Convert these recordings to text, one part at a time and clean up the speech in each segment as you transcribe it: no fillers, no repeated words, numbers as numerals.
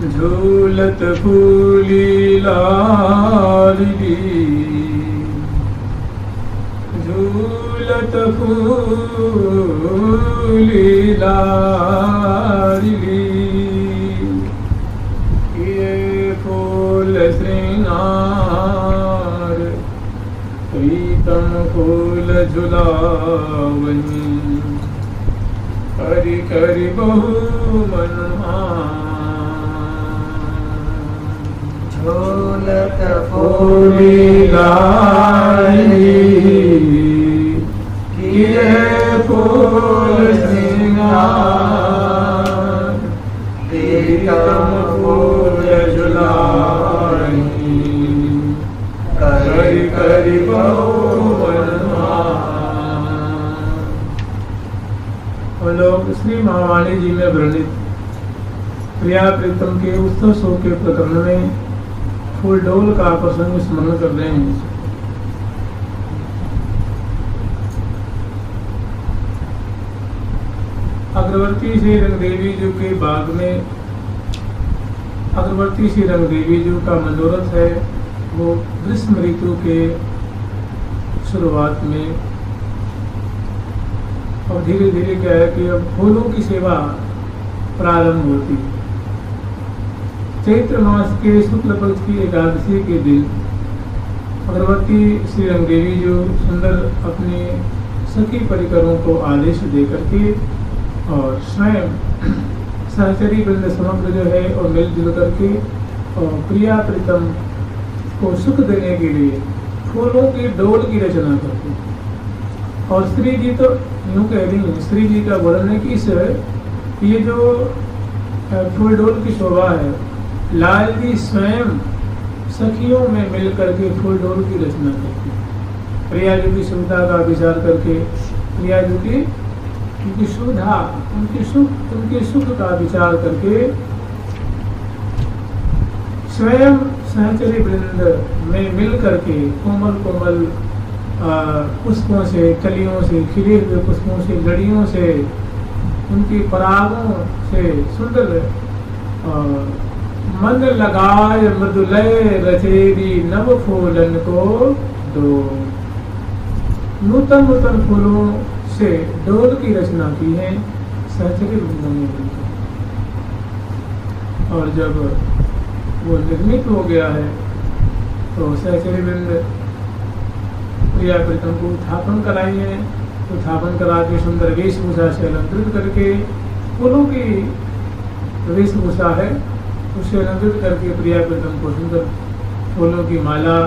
झूलत फूली लाली, झूलत फूली लाली, ये फूल श्रृंगार प्रीतम फूल झुलावनी, करि करि बहु मनमान। झूलत फूली लाली, किए फूल श्रृंगार प्रीतम फूल झुलावनी, करि करि बहु मनमान। हम लोग श्री महावाणी जी में वर्णित प्रिया प्रीतम के उत्सव शोक के प्रकरण में फूल डोल का प्रसंग स्मरण कर रहे हैं। अग्रवर्ती श्री रंगदेवी जी के बाग में अग्रवर्ती श्री रंगदेवी जी का मनोरथ है वो ग्रीष्म ऋतु के शुरुआत में। और धीरे धीरे क्या है कि अब फूलों की सेवा प्रारंभ होती। चैत्र मास के शुक्ल पक्ष की एकादशी के दिन अग्रवर्ती श्री रंगदेवी जो सुंदर अपने सखी परिकरों को आदेश दे करके और स्वयं सहचरी वृंद समग्र जो है और मिलजुल करके और प्रिया प्रीतम को सुख देने के लिए फूलों की डोल की रचना करते। और श्री जी तो यूँ कह रही है, श्री जी का वर्णन है कि इस ये जो फूल डोल की शोभा है, लाल जी स्वयं सखियों में मिल करके फूल डोल की रचना करते। प्रिया जी की सुविधा का विचार करके, प्रिया जी की उनकी सुविधा उनके सुख का विचार करके स्वयं सहचरी वृंद में मिल करके कोमल कोमल पुष्पों से, कलियों से, खिले हुए पुष्पों से, लड़ियों से, उनकी परागों से सुंदर मन लगाए मृदुलय रचेरी नव फूलन को दो। नूतन नूतन फूलों से डोल की रचना की है सहचरी वृंदों ने। और जब वो निर्मित हो गया है तो सहचरी वृंद प्रिया प्रीतम को उत्थापन कराई है। उत्थापन करा के सुंदर वेशभूषा से अलंकृत करके, फूलों की वेशभूषा है उसे अलंकृत करके प्रिया प्रीतम को सुंदर फूलों की माला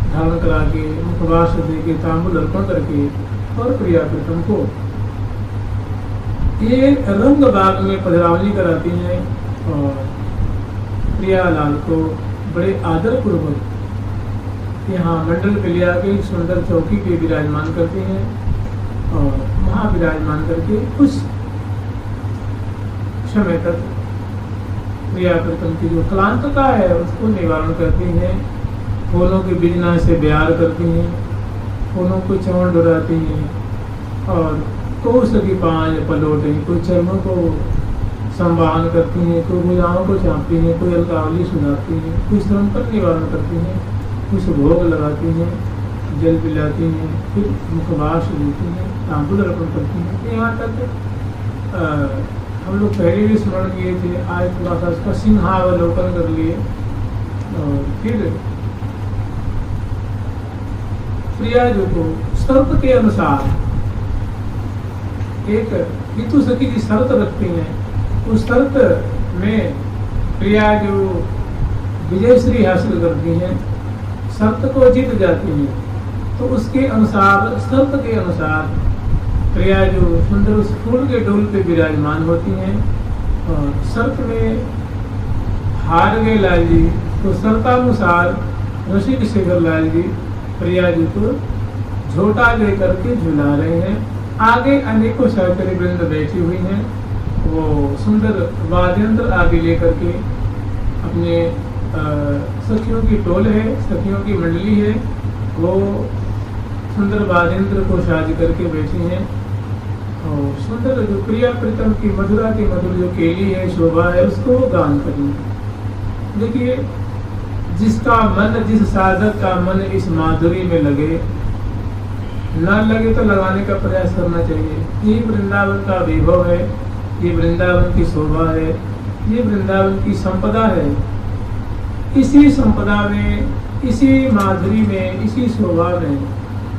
धारण करा के, मुखवास दे के, तांबूल अर्पण करके और प्रिया प्रीतम को ये रंग बाग में पधरावली कराती हैं और प्रियालाल को बड़े आदर पूर्वक यहाँ मंडल पे लिया के एक सुंदर चौकी पे विराजमान करते हैं और वहाँ विराजमान करके कुछ समय तक प्रिया प्रीतम की जो क्लांतता है उसको निवारण करती हैं। फूलों के बिजना से ब्यार करती हैं, फूलों को चौड़ डुराती हैं और कोस की पांच पलोटे, कोई चरणों को संवाहन करती हैं, कोई भुजाओं को चाँपती हैं, कोई अलकावली सुनाती हैं, कोई श्रम पर निवारण करती हैं, कुछ भोग लगाती हैं, जल पिलाती हैं, फिर मुखवास देती हैं, तांबूल अर्पण करती हैं। यहाँ तक हम लोग पहले भी स्मरण किए थे, आज थोड़ा सा उसका सिंहावलोकन कर लिए। और फिर प्रिया जी को शर्त के अनुसार एक ऋतु सखी की शर्त रखती हैं। उस शर्त में प्रिया जो विजयश्री हासिल करती हैं, शर्त को जीत जाती हैं, तो उसके अनुसार, शर्त के अनुसार प्रिया जो सुंदर उस फूल के डोल पे विराजमान होती हैं। और शर्त में हार गए लाल जी तो शर्तानुसार रसिक शेखर लाल जी प्रिया जी को झोटा लेकर के झुला रहे हैं। आगे अनेकों सहचरी वृंद बैठी हुई हैं, वो सुंदर वाद्यंत्र आगे लेकर के अपने सखियों की टोल है, सखियों की मंडली है, वो सुंदर वाद्यंत्र को साज करके बैठी हैं और सुंदर जो प्रिया प्रीतम की मधुरा की मधुर जो केली है, शोभा है, उसको गान करिए। देखिए, जिसका मन, जिस साधक का मन इस माधुरी में लगे, ना लगे तो लगाने का प्रयास करना चाहिए। ये वृंदावन का वैभव है, ये वृंदावन की शोभा है, ये वृंदावन की संपदा है। इसी संपदा में, इसी माधुरी में, इसी शोभा में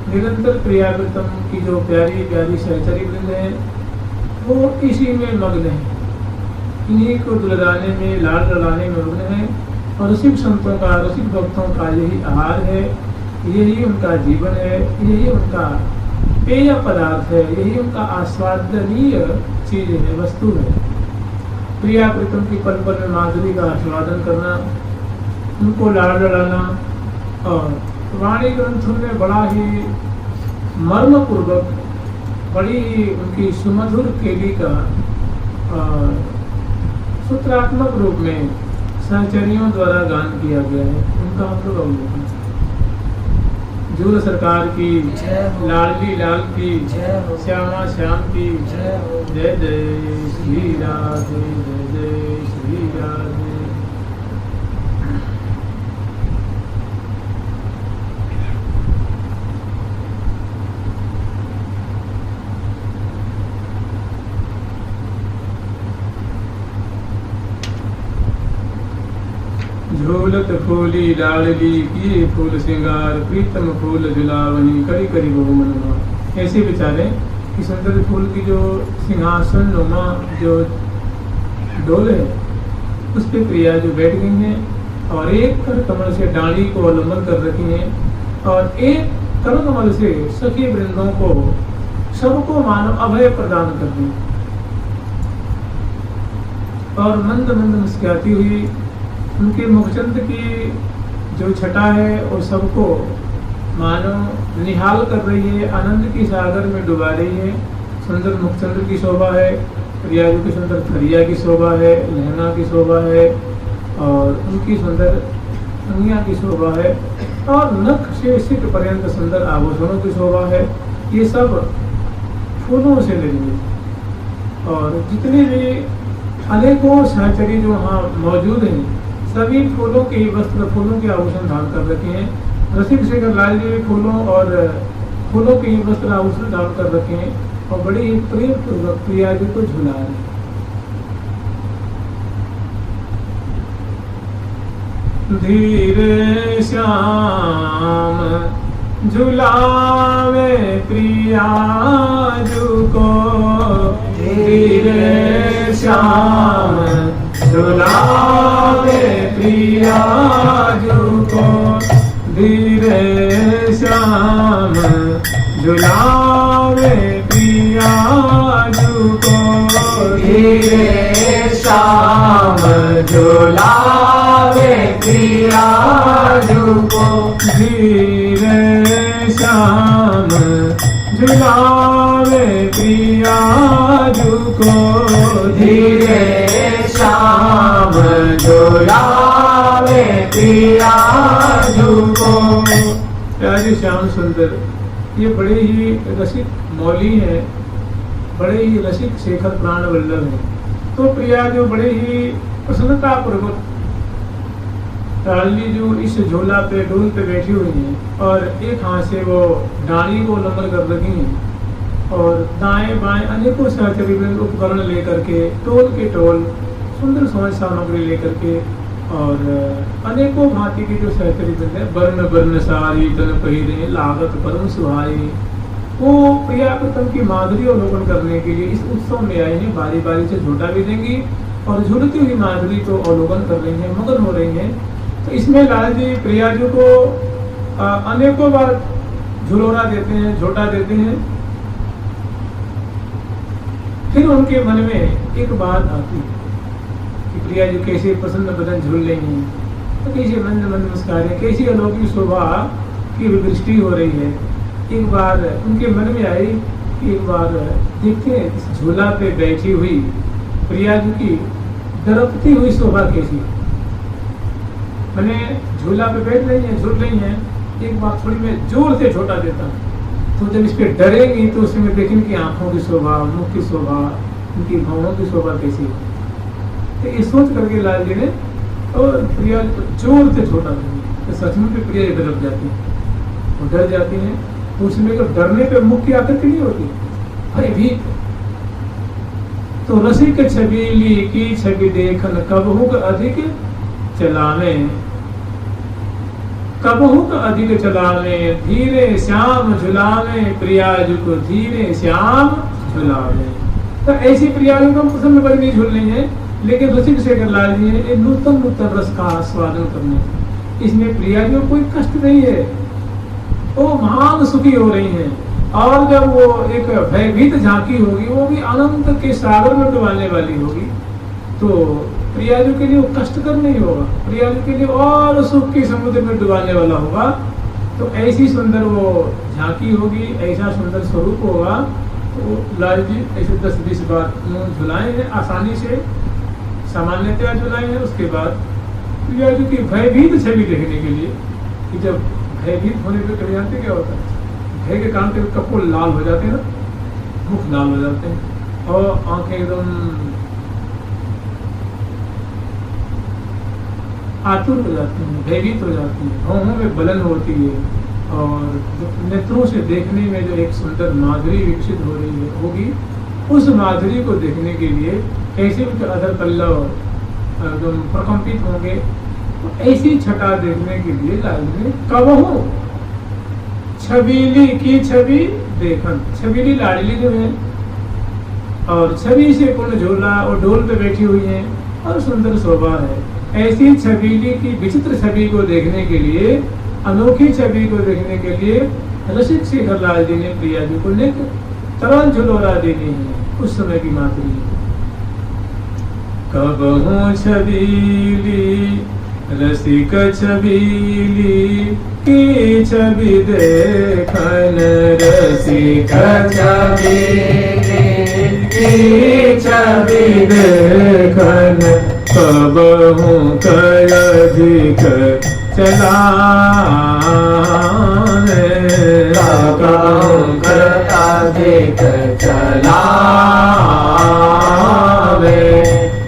निरंतर प्रियावृतम की जो प्यारी प्यारी सहचरी वृंद है, वो इसी में मग्न है, इन्हीं को दुलाने में, लाल लड़ाने में मग्न है। और रसिक संतों का, रसिक भक्तों का यही आहार है, यही उनका जीवन है, यही उनका पेय पदार्थ है, यही उनका आस्वादनीय चीज है, वस्तु है। प्रियावृतम की पल पल में माधुरी का आस्वादन करना, उनको लाड़ लड़ाना। और वाणी ग्रंथों में बड़ा ही मर्म पूर्वक, बड़ी ही उनकी सुमधुर केली का सूत्रात्मक रूप में सहचरियों द्वारा गान किया गया है। उनका हम लोग अवलोकन, जूल सरकार की, लाडली लाल की, श्यामा श्याम की, जय जय श्री राधे, जय जय श्री राधे। झोलत फूली लाडली किए फूल श्रृंगार, प्रीतम फूल झुलावनी करी करी बहु मनवा। ऐसे विचारे कि सुंदर फूल की जो सिंहासन नुमा जो डोल है, उस पे प्रिया जो बैठ गई हैं और एक कर कमल से डाली को अवलंबन कर रखी हैं और एक कर कमल से सखी वृंदों को, सबको मानो अभय प्रदान कर दी। और मंद मंद मुस्कुराती हुई उनके मुखचंद की जो छटा है वो सबको मानो निहाल कर रही है, आनंद की सागर में डुबा रही है। सुंदर मुखचंद्र की शोभा है, प्रियाजू की सुंदर थरिया की शोभा है, लहंगा की शोभा है और उनकी सुंदर अंगिया की शोभा है और नख से सिर पर्यंत सुंदर आभूषणों की शोभा है। ये सब फूलों से लगी और जितने भी अनेकों सहचरी जो वहाँ मौजूद हैं, सभी फूलों के वस्त्र, फूलों के आभूषण धारण कर रखे हैं। रसिक शेखर लाल जी भी फूलों और फूलों के वस्त्र आभूषण धारण कर रखे हैं और बड़ी ही प्रेम पूर्वक प्रिया जी को झुला रहे हैं। धीरे श्याम झुलावे प्रियाजू को, धीरे श्याम झुलावे प्रियाजू को, धीरे श्याम झुलावे प्रियाजू को, धीरे श्याम झुलावे प्रियाजू को, धीरे श्याम झुलावे प्रियाजू को, धीरे श्याम झुलावे प्रियाजू को। प्यारे श्याम सुंदर, ये बड़े ही रसिक मौली है, बड़े ही रसिक शेखर प्राण वल्लभ है। तो प्रिया जो बड़े ही प्रसन्नता पूर्वक लाडली जो इस झोला पे, डोल पे बैठी हुई हैं और एक हाथ से वो डाली को लंबल कर रखी हैं और दाएं बाएं अनेकों सहचरी उपकरण लेकर के, टोल के टोल सुंदर सुंदर सामग्री लेकर के और अनेकों भांति की जो सहचरी वृंद है, वर्ण वर्ण सारी तन पहिरे लागत परम सुहाई, वो प्रियावृतम की माधुरी अवलोकन करने के लिए इस उत्सव में आए हैं। बारी बारी से झूठा भी देंगी और झूलती हुई माधुरी को अवलोकन कर रही हैं, मगन हो रही हैं। तो इसमें लाल जी प्रियाजू को अनेकों बार झुलोरा देते हैं, झोटा देते हैं। फिर उनके मन में एक बात आती है कि प्रियाजू कैसे प्रसन्न बदन झूल रही हैं, तो कैसे मंद मंद मुस्कुराए, कैसी अलौकिक शोभा की विदृष्टि हो रही है। एक बार उनके मन में आई कि एक बार देखते हैं इस झूला पे बैठी हुई प्रियाजू की दरपती हुई शोभा कैसी। मैंने झूला पे बैठ रही है, झूल रही हैं, एक बार थोड़ी मैं जोर से झोटा देता हूँ तो जब इस पर डरेंगी तो उसमें देखेंगे कि आंखों की शोभा, मुख की शोभा, उनकी भावों की शोभा कैसी है। तो ये सोच करके लाल जी ने और प्रिया जोर से छोटा तो सचमुच में प्रिया डर जाती है, वो डर जाती है। तो उसमें तो डरने पे मुख की आकृति नहीं होती, भयभीत। तो रसिक छबीली की छवि देखन कबहुक अधिक चलावे, कबहुक अधिक चलावे, धीरे श्याम झुलावे, प्रियाजु को धीरे श्याम झुलावे। तो ऐसी प्रियाजु को हम में बड़ी नहीं झूल रही है, लेकिन रसिक शेखर लाल जी ने नूतन नूतन रस का आस्वादन करने, इसमें प्रियाजु को कोई कष्ट नहीं है, वो महान सुखी हो रही हैं। और जब वो एक भयभीत झांकी होगी, वो भी अनंत के सागर में डुबाने वाली होगी, तो प्रियाजु के लिए वो कष्टकर नहीं होगा, प्रियाजु के लिए और सुख के समुद्र में डुबाने वाला होगा। तो ऐसी सुंदर वो झांकी होगी, ऐसा सुंदर स्वरूप होगा। तो लाल जी ऐसे 10-20 बार झुलाए हैं, आसानी से सामान्यतया झुलाए हैं। उसके बाद प्रियाजु की भयभीत छवि देखने के लिए, कि जब भयभीत होने पर कभी जानते क्या होता है, भय के कारण के कपोल लाल हो जाते हैं ना, मुख लाल हो जाते हैं और आंखें एकदम आतुर हो जाती हैं, भयभीत हो जाती हैं, भौहों में बलन होती है। और नेत्रों से देखने में जो एक सुंदर माधुरी विकसित हो रही है होगी, उस माधुरी को देखने के लिए कैसे उनके अधर पल्लव एकदम प्रकंपित होंगे। तो ऐसी छटा देखने के लिए लाल ने कबहू छबीली की छवि देखन, छबीली लाडली जो है और छवि से पूर्ण झोला और डोल पे बैठी हुई है और सुंदर शोभा है। ऐसी छबीली की विचित्र छवि को देखने के लिए, अनोखी छवि को देखने के लिए रसिक शेखर लाल जी ने प्रियाजु को एक तरल झुलोरा देनी है उस समय की माधुरी। कबहू छबीली रसिक छबीली की छवि देखन, रसिक छबीली की छवि देखन, कबहू अधिक चलावे, कबहू अधिक चलावे,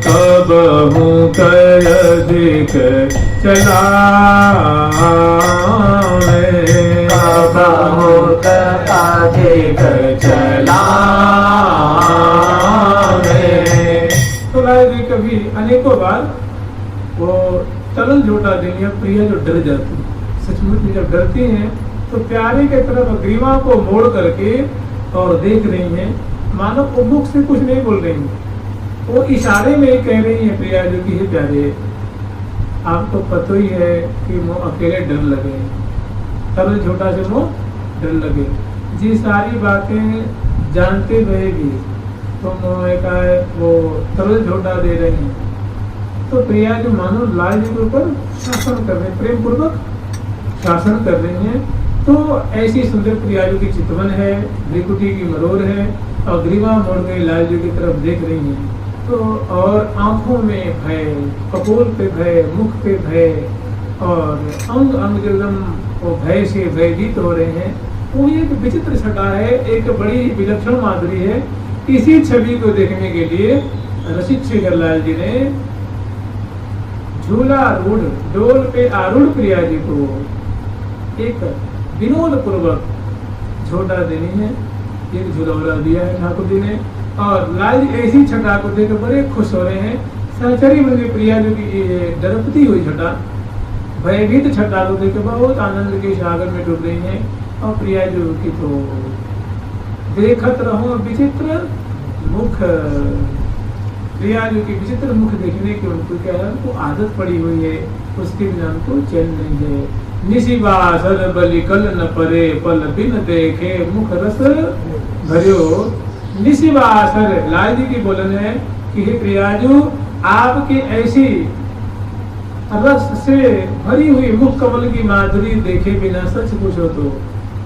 कबहू अधिक चलावे, कबहू अधिक चलावे। तो लाल जी कभी अनेकों बार वो तरल झोटा देंगे, प्रिया जो डर जाती है, सचमुच में जब डरती हैं तो प्यारे के तरफ ग्रीवा को मोड़ करके और देख रही हैं, मानो वो मुख से कुछ नहीं बोल रही हैं, वो इशारे में कह रही है प्रिया जो कि प्यारे आपको पता ही है कि वो अकेले डर लगे, तरल झोटा से वो डर लगे, जी सारी बातें जानते हुए भी तुम का वो तरल झोटा दे रहे हैं। तो प्रिया जो मानो लाल जी के ऊपर शासन कर रहे हैं, प्रेम पूर्वक शासन कर रही हैं। तो ऐसी सुंदर प्रियाजू की चितवन है, भ्रिकुटी की मरोड़ है और ग्रीवा मोड़ गई लाल जी की तरफ देख रही हैं। तो और आंखों में भय, कपोल पे भय, मुख पे भय और अंग अंग एकदम वो भय से भयभीत हो रहे हैं। वो एक विचित्र छटा है, एक बड़ी विलक्षण माधुरी है। इसी छवि को देखने के लिए रसिक शेखर लाल जी ने झूला रूढ़ डोल पे आरूढ़ प्रिया जी को एक विनोद पूर्वक झोटा देनी है, एक झूला दिया है ठाकुर जी ने। और लाल जी ऐसी छटा को देकर बड़े खुश हो रहे हैं। सहचरी मंदिर प्रिया जी की डरपती हुई छटा, भयभीत छटा को देकर बहुत आनंद के सागर में डूब रही हैं। और प्रिया जी की तो देखत रहो विचित्र मुख, प्रिया जी की विचित्र मुख देखने की उनको क्या है, उनको आदत पड़ी हुई है, उसके बिना उनको चैन नहीं है। निशिबासर बलि कल न परे, पल बिन देखे मुख रस भरियो। निशिबासर लाल जी की बोलन है कि हे प्रियाजू, आपकी ऐसी रस से भरी हुई मुख कमल की माधुरी देखे बिना सच पूछो तो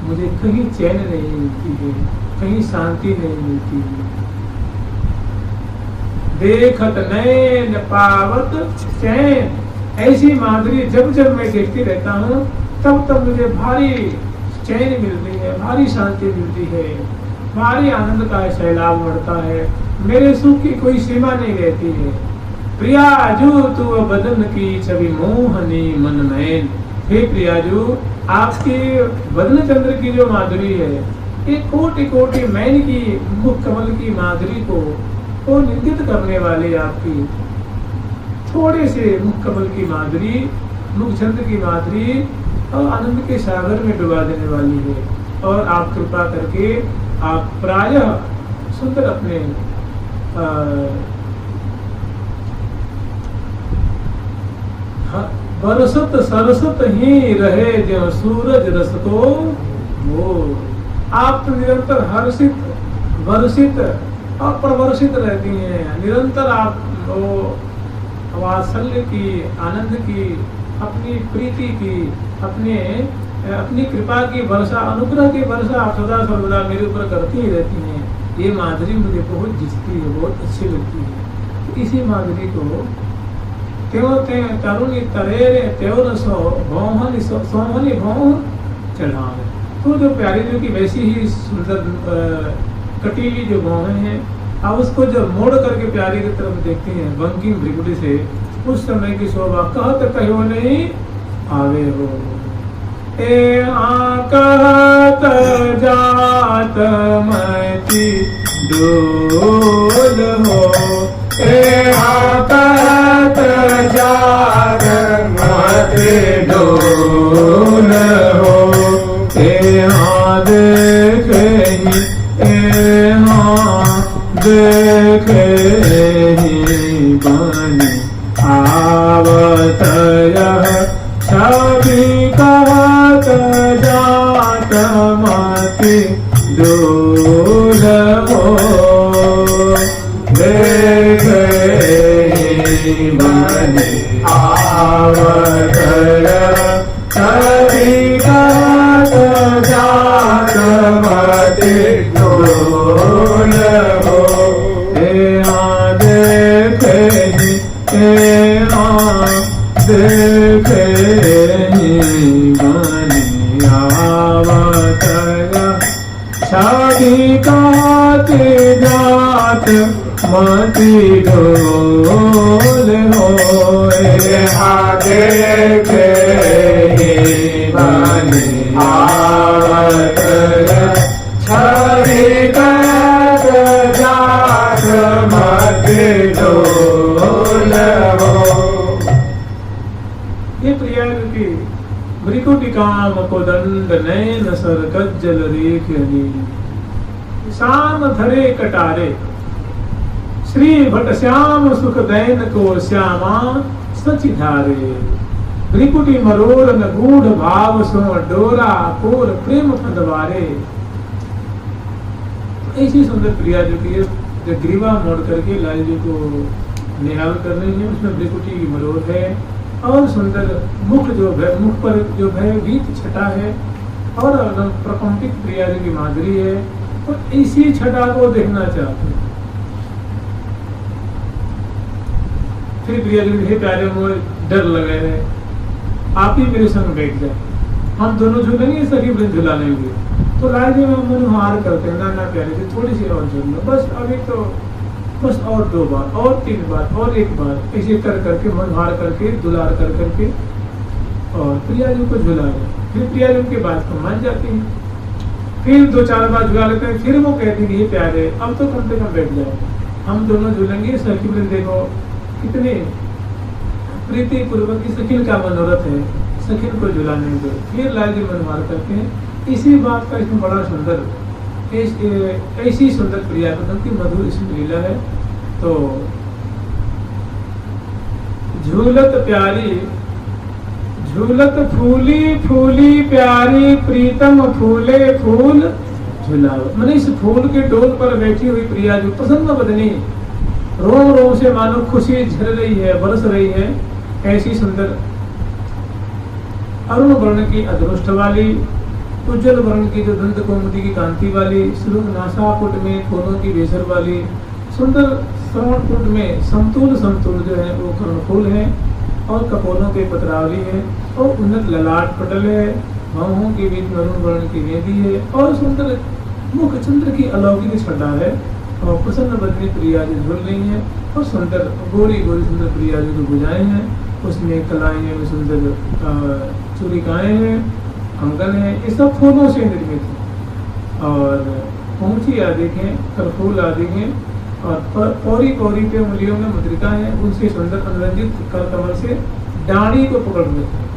मुझे कहीं चैन नहीं मिलती है, कहीं शांति नहीं मिलती है। देखत नैन पावत चैन, ऐसी माधुरी जब जब मैं देखती रहता हूँ तब तब मुझे भारी चैन मिलती है, भारी शांति मिलती है, भारी आनंद का सैलाब बढ़ता है, मेरे सुख की कोई सीमा नहीं रहती है। प्रियाजू तू बदन की छवि मोहनी मन मैन। हे प्रियाजू, आपके बदन चंद्र की जो माधुरी है, एक कोटि कोटि मैन की मुख कमल की माधुरी को निंदित करने वाले आपकी थोड़े से मुख कमल की माधुरी, मुख चंद्र की माधुरी और आनंद के सागर में डुबा देने वाली है। और आप कृपा करके आप प्रायः सुंदर अपने बरसत सरसत ही रहे जो सूरज रस को वो। आप तो निरंतर हर्षित वर्षित और प्रवर्षित रहती हैं, निरंतर आप वो वात्सल्य की, आनंद की, अपनी प्रीति की, अपनी कृपा की वर्षा, अनुग्रह की वर्षा आप सदा सर्वदा मेरे ऊपर करती ही रहती हैं। ये माधुरी मुझे बहुत जिसती है, बहुत अच्छी लगती है। तो इसी माधुरी को त्यों ते तरुणी तरेरे त्यों सोहनी भौं चढ़ावे। तो जो प्यारी जी की वैसी ही सुंदर कटीली जो भौहें हैं, आप उसको जब मोड़ करके प्यारी की तरफ देखती हैं बंकिम भ्रिकुटी से, उस समय की शोभा कहत कहो नहीं आवे हो। ए कहत जात मति डोल हो, ए कहत जात मति डोल हो। ए देखे देखे ही बन आवत छवि कहत जात मति डोल हो। देखे ही बन आवत छवि कहत जात मति डोल हो। देखे बनी आवत छवि कहत जात मति डोल हो। देखे बनी आवत छवि कहत जात मति डोल हो। ये प्रिया की भ्रिकुटी काम को दंड नैन सर कज्जल रेख शाम धरे कटारे श्री भट श्याम सुख दैन को श्यामा सचिधारे। भ्रिकुटी मरोर न गूढ़ भाव सो डोरा पूर प्रेम फंदवारे। ऐसी सुंदर प्रिया जो की जो ग्रीवा मोड़ करके लाल जी को निहाल कर रही है, उसमें भ्रिकुटी की मरोर है और सुंदर मुख जो है, मुख पर जो है गीत छटा है और प्रकंपित प्रिया जी की माधुरी है। और इसी छटा को देखना चाहते हैं। फिर प्रिया जी हे प्यारे मुझे डर लगे है, आप ही मेरे संग बैठ जाए, हम दोनों झूलेंगे, सखी वृंद झूला लेंगे। तो लाल जी में मनोहार करते हैं, ना प्यारे जी थोड़ी सी और झूल लो, बस अभी तो बस और 2 बार और 3 बार और 1 बार, ऐसे कर करके मनोहार करके दुलार कर करके और प्रिया जी को झुला रहे। फिर प्रिया जी उनकी बात को मान जाती है, फिर 2-4 बार झुला लेते हैं। फिर वो कहती है प्यारे अब तो कम से कम बैठ जाओ, हम दोनों झूलेंगे। सखी वृंद देखो कितने प्रीति पूर्वक की सखिन का मनोरथ है, सखिन को झुलाने दो। फिर लाल जी मनोहार करते हैं। इसी बात का इसमें बड़ा सुंदर, ऐसी सुंदर प्रिया की मधुर इसमें लीला है। तो झूलत प्यारी झूलत फूली फूली प्यारी प्रीतम फूले फूल झुलाओ। मैंने इस फूल के डोल पर बैठी हुई प्रिया जो प्रसन्न बदनी, रोम रोम से मानो खुशी झर रही है, बरस रही है। ऐसी सुंदर अरुण वर्ण की अदृष्ट वाली, उज्जवल वर्ण की जो दंत कोमती की कांति वाली, श्रुंग नासापुट में फूलों की बेसर वाली, सुंदर श्रवणपुट में समतूल जो है वो कर्णफूल है और कपोलों के पत्रावली है और उन्नत ललाट पटल है बाहों के बीच मरून वर्ण की मेहंदी है और सुंदर मुख चंद्र की अलौकिक छटा है और प्रसन्न बदनी प्रिया जी झूल रही है और सुंदर गोरी गोरी सुंदर प्रिया जी की भुजाएं हैं, उसमें कलाएं में सुंदर चूड़िकाएं हैं, कंगन है, ये सब फूलों से निर्मित है और पहुंची आदि हैं, करफूल आदि हैं और पौरी पौरी पे उंगलियों में मुद्रिका है, उनसे सुंदर अनुरंजित कर कमल से डाढ़ी को पकड़ लेते हैं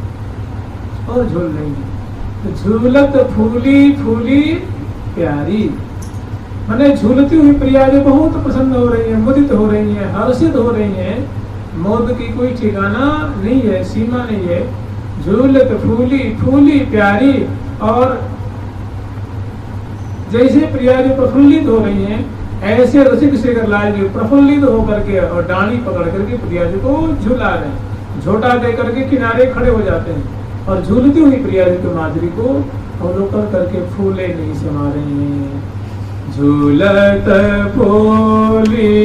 और झूल रही है। तो झूलत फूली फूली प्यारी, मैंने झूलती हुई प्रिया जी बहुत प्रसन्न हो रही है, मुदित हो रही है, हर्षित हो रही है। मोद की कोई ठिकाना नहीं है, सीमा नहीं है। झूलत फूली फूली प्यारी, और जैसे प्रिया जी प्रफुल्लित हो रही हैं ऐसे रसिक शेखर लाल जी प्रफुल्लित होकर के और डांडी पकड़ करके प्रिया जी को झूला रहे हैं, झोटा दे करके किनारे खड़े हो जाते हैं और झूलती हुई प्रिया जी की माधुरी को अवलोकन करके फूले नहीं समा रहे हैं। झूलत फूली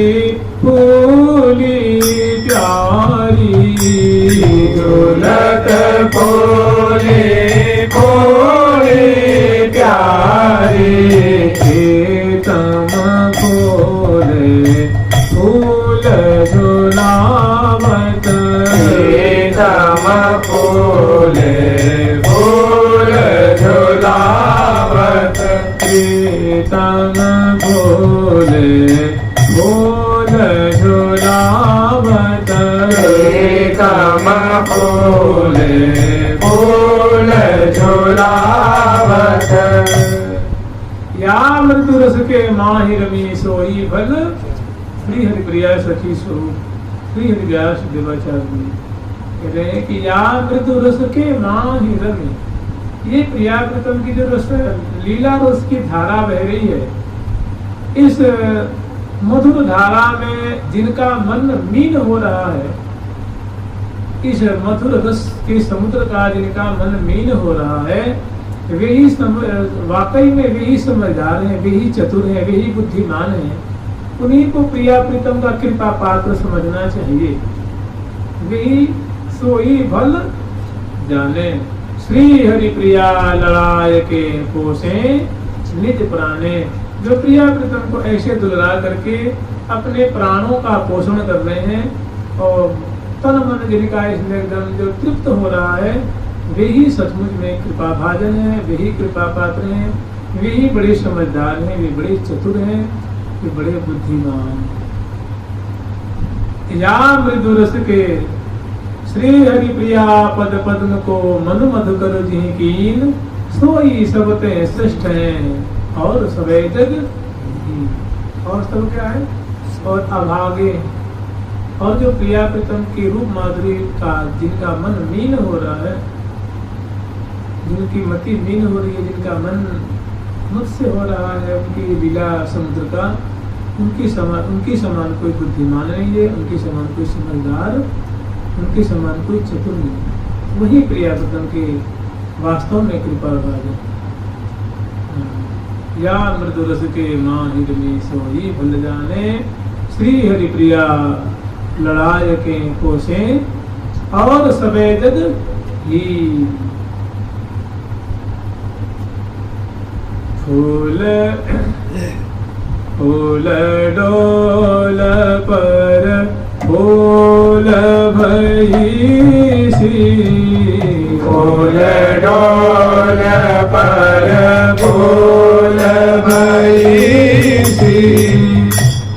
फूली प्यारी, झूलत फूली फूली प्यारी, तम फूले फूल झुलावत, तम फूले फूल झुलावत, तम फूले फूल झुलावत, तम फूले फूल झुलावत। या मृत्यु रस के माहि रमी सोई फल, श्री हरि प्रिया सखी स्वरूप श्री हरि व्यास देवाचार्य कह रहे हैं कि या मृत्यु रस के माहि रमी, ये प्रिया प्रीतम की जो रस लीला रस की धारा बह रही है, इस मधुर धारा में जिनका मन मीन हो रहा है, इस मधुर रस के समुद्र का जिनका मन मीन हो रहा है, वे ही वाकई में वे ही समझदार हैं, वे ही चतुर हैं, वे ही बुद्धिमान हैं। उन्हीं को प्रिया प्रीतम का कृपा पात्र समझना चाहिए। वे ही सोई भल जाने, श्री हरि प्रिया लड़ाए के पोसे निज प्राणे, जो प्रिया प्रीतम को ऐसे दुलरा करके अपने प्राणों का पोषण कर रहे हैं और तन मन जिनका इसमें एकदम जो तृप्त हो रहा है, वे ही सचमुच में कृपा भाजन है, वे ही कृपा पात्र हैं, वे ही बड़े समझदार हैं, वे बड़े चतुर हैं, वे बड़े बुद्धिमान। या मृदु रस के श्री हरि प्रिया पद पद्म को मनु मधुकर जिहि कीन, सोई सबते श्रेष्ठ हैं और सबे जग, और सब क्या है और अभागे। और जो प्रिया प्रीतम की रूप माधुरी का जिनका मन मीन हो रहा है, जिनकी मति मीन हो रही है, जिनका मन मुझसे हो रहा है, उनकी लीला समुद्र का, उनकी समान कोई बुद्धिमान नहीं है, उनकी समान कोई समझदार, उनके समान कोई चतुर नहीं। वही प्रिया प्रीतम के वास्तव में कृपा भाजन। या मृदु रस के माहि रमी सोई भल जाने, श्री हरि प्रिया लड़ाए के पोसे और सबे जग ही। फूल फूल डोल पर फूल भई सी, फूल डोल पर फूल भई सी,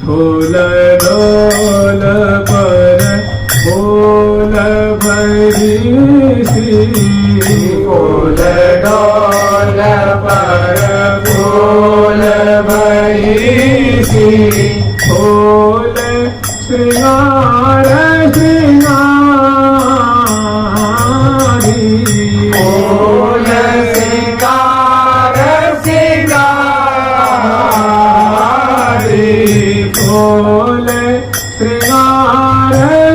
फूल डोल पर फूल भई सी, फूल डोल पर फूल भई सी, फूल श्रृंगार श्रृंगारी, फूल श्रृंगार श्रृंगारी, फूल श्रृंगार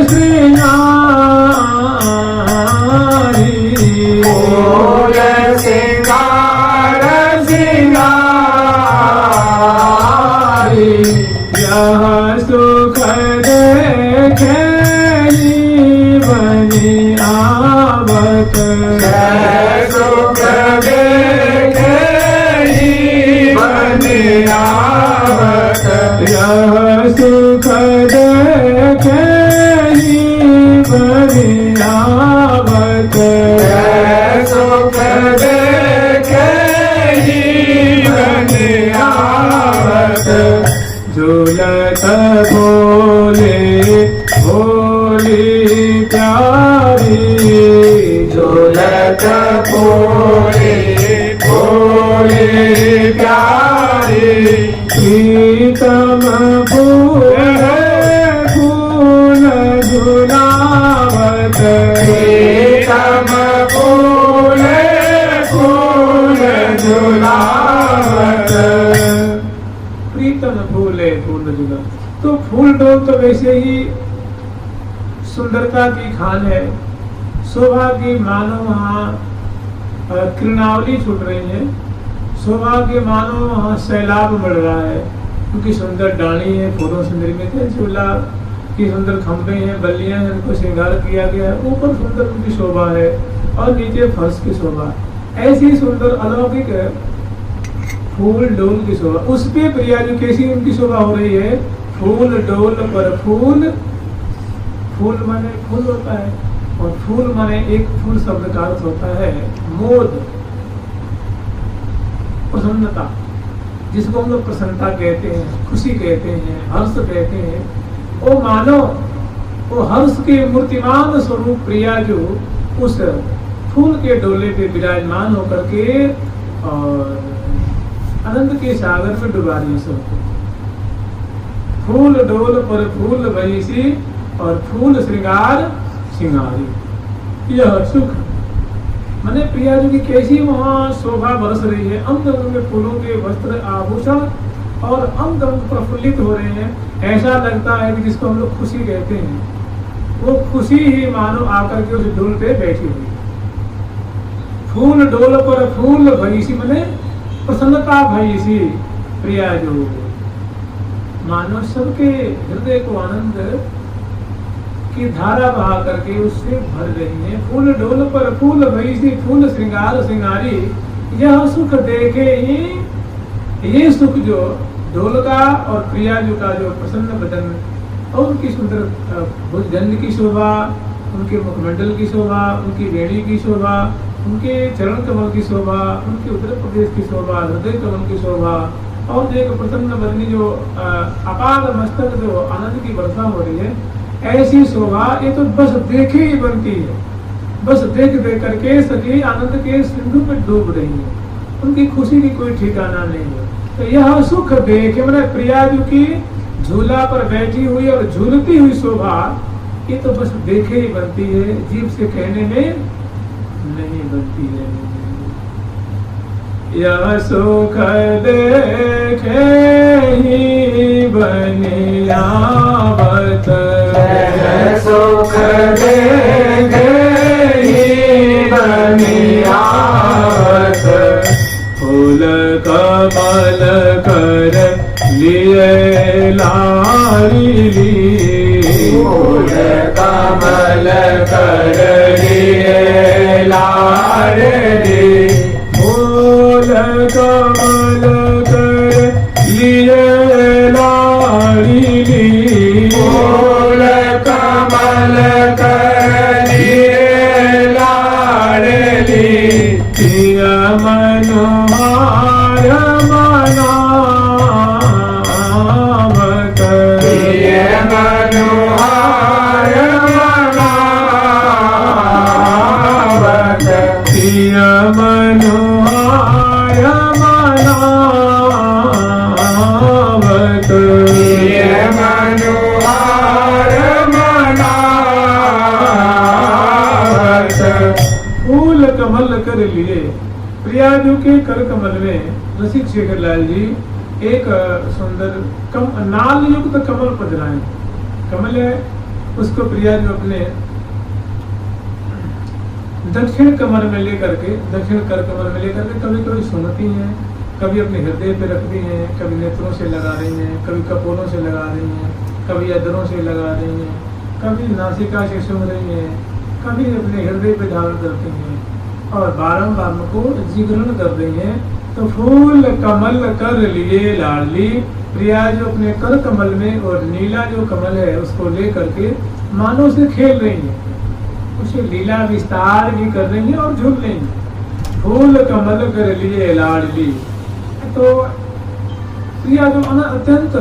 श्रृंगारी, फूल श्रृंगार श्रृंगारी। यह सुख देखे बनी आवत, सुख सुंदरता की खान है, शोभा की मानो वहाँ किरणावली छूट रही है, शोभा के मानो वहाँ सैलाब बढ़ रहा है, क्योंकि सुंदर डाली है, फूलों से निर्मित है, झूला की सुंदर खंभे हैं, बल्लियां हैं, उनको श्रृंगार किया गया है, ऊपर सुंदर उनकी शोभा है और नीचे फर्श की शोभा। ऐसी सुंदर अलौकिक फूल डोल की शोभा, उस पे प्रिया जी कैसी उनकी शोभा हो रही है। फूल डोल पर फूल, फूल माने फूल होता है, और फूल माने एक फूल शब्द का अर्थ होता है मोद, प्रसन्नता, जिसको हम लोग प्रसन्नता कहते हैं, खुशी कहते हैं, हर्ष कहते हैं। ओ मानो वो हर्ष के मूर्तिमान स्वरूप प्रिया जो उस फूल के डोले पे विराजमान होकर के और आनंद के सागर में डुबा रही सबको। फूल डोल पर फूल बहिसी और फूल श्रृंगार सिंगारी, यह सुख माने प्रिया जी की कैसी वहाँ शोभा बरस रही है। अंग अंग में फूलों के वस्त्र आभूषण और अंग अंग प्रफुल्लित हो रहे हैं। ऐसा लगता है कि जिसको हम लोग खुशी कहते हैं, वो खुशी ही मानो आकर के उस डोल पे बैठी हुई। फूल डोल पर फूल भईसी माने प्रसन्नता भईसी प्रिया जो मानो सबके हृदय को आनंद की धारा बहा करके उससे भर रही है। फूल डोल पर फूल भईसी फूल श्रृंगार सिंगारी, यह सुख देखे ही, ये सुख जो डोल का और प्रिया जो का जो प्रसन्न बदन और उनकी सुंदर भुजगंध की शोभा, उनके मुखमंडल की शोभा, उनकी वेणी की शोभा, उनके चरण कमल की शोभा, उनके उत्तर प्रदेश की शोभा, हृदय कमल की शोभा और एक प्रसन्न बदनी जो अपार मस्तक जो आनंद की वर्षा हो रही है, ऐसी शोभा ये तो बस देखे ही बनती है। बस देख देख करके सभी आनंद के सिंधु में डूब रही है, उनकी खुशी की कोई ठिकाना नहीं है। तो यह सुख देखे मैंने प्रिया जी की झूला पर बैठी हुई और झूलती हुई शोभा, ये तो बस देखे ही बनती है, जीभ से कहने में नहीं बनती है। यह सुख देखे ही बनियावत, सुख देखे ही बनियावत, फूल कमल कर लिए लाडली, फूल कमल कर लिए लाडली, फूल कमल कर लिए लाडली, फूल कमल कर लिए लाडली, प्रिया मनोहार मनावत, प्रिय मनोहार मनावत, प्रिय मनोहार मनावत, प्रिय मनोहार मनावत। फूल कमल कर लिए प्रिया जी के कर कमल में रसिक शेखर लाल जी एक सुंदर नाल युक्त कमल पधराए। कमल है उसको प्रिया जी अपने दक्षिण कमर में लेकर के, दक्षिण कर कमर में लेकर के कभी कभी सुनती हैं, कभी अपने हृदय पे रखती हैं, कभी नेत्रों से लगा रही हैं, कभी कपोलों से लगा रही हैं, कभी अधरों से लगा रही हैं, कभी नासिका से सुन रही हैं, कभी अपने हृदय पे धारण करती हैं और बारंबार को जिग्रण कर रही हैं। तो फूल कमल कर लिए लाडली, प्रिया जो अपने कर कमल में और नीला जो कमल है उसको ले करके मानो से खेल रही है, उसे लीला विस्तार भी कर रही है और झूल रही है। फूल कमल कर लिए लाडली, तो प्रिया जो अत्यंत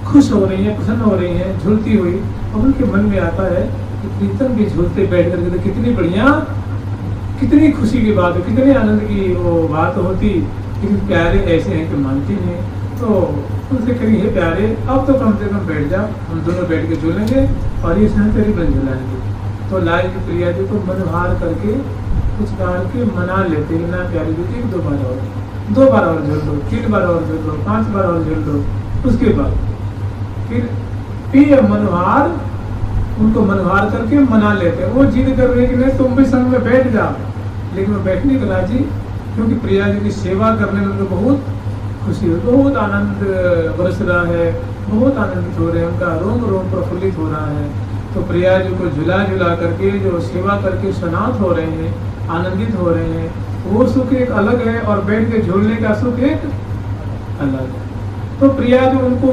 खुश हो रही है, प्रसन्न हो रही है झूलती हुई, और उनके मन में आता है कि प्रीतम भी झूलते बैठ करके तो कितनी बढ़िया, कितनी खुशी की बात है, कितने आनंद की वो बात होती। लेकिन प्यारे ऐसे हैं कि मानती नहीं, तो उनसे कहीं है प्यारे अब तो कम से कम बैठ जाओ, हम दोनों बैठ के झूलेंगे और ये सहचरी बन झुलाएंगे। तो लाल की प्रिया जी को मनोहार करके कुछ काल के मना लेते हैं ना प्यारी जी, एक दो बार और झूल दो, 3 बार और झूल दो, 5 बार और झूल दो। उसके बाद फिर प्रिय मनोहार उनको मनवार करके मना लेते हैं। वो जिद कर रहे हैं कि नहीं तुम भी संग में बैठ जाओ, लेकिन वो बैठने को राजी, क्योंकि प्रिया जी की सेवा करने में उनको बहुत खुशी हो, बहुत आनंद बरस रहा है, बहुत आनंदित हो रहे हैं, उनका रोम रोम प्रफुल्लित हो रहा है। तो प्रिया जी को झुला झुला करके जो सेवा करके सनात हो रहे हैं, आनंदित हो रहे हैं, वो सुख एक अलग है और बैठ के झूलने का सुख एक अलग है। तो प्रिया जी उनको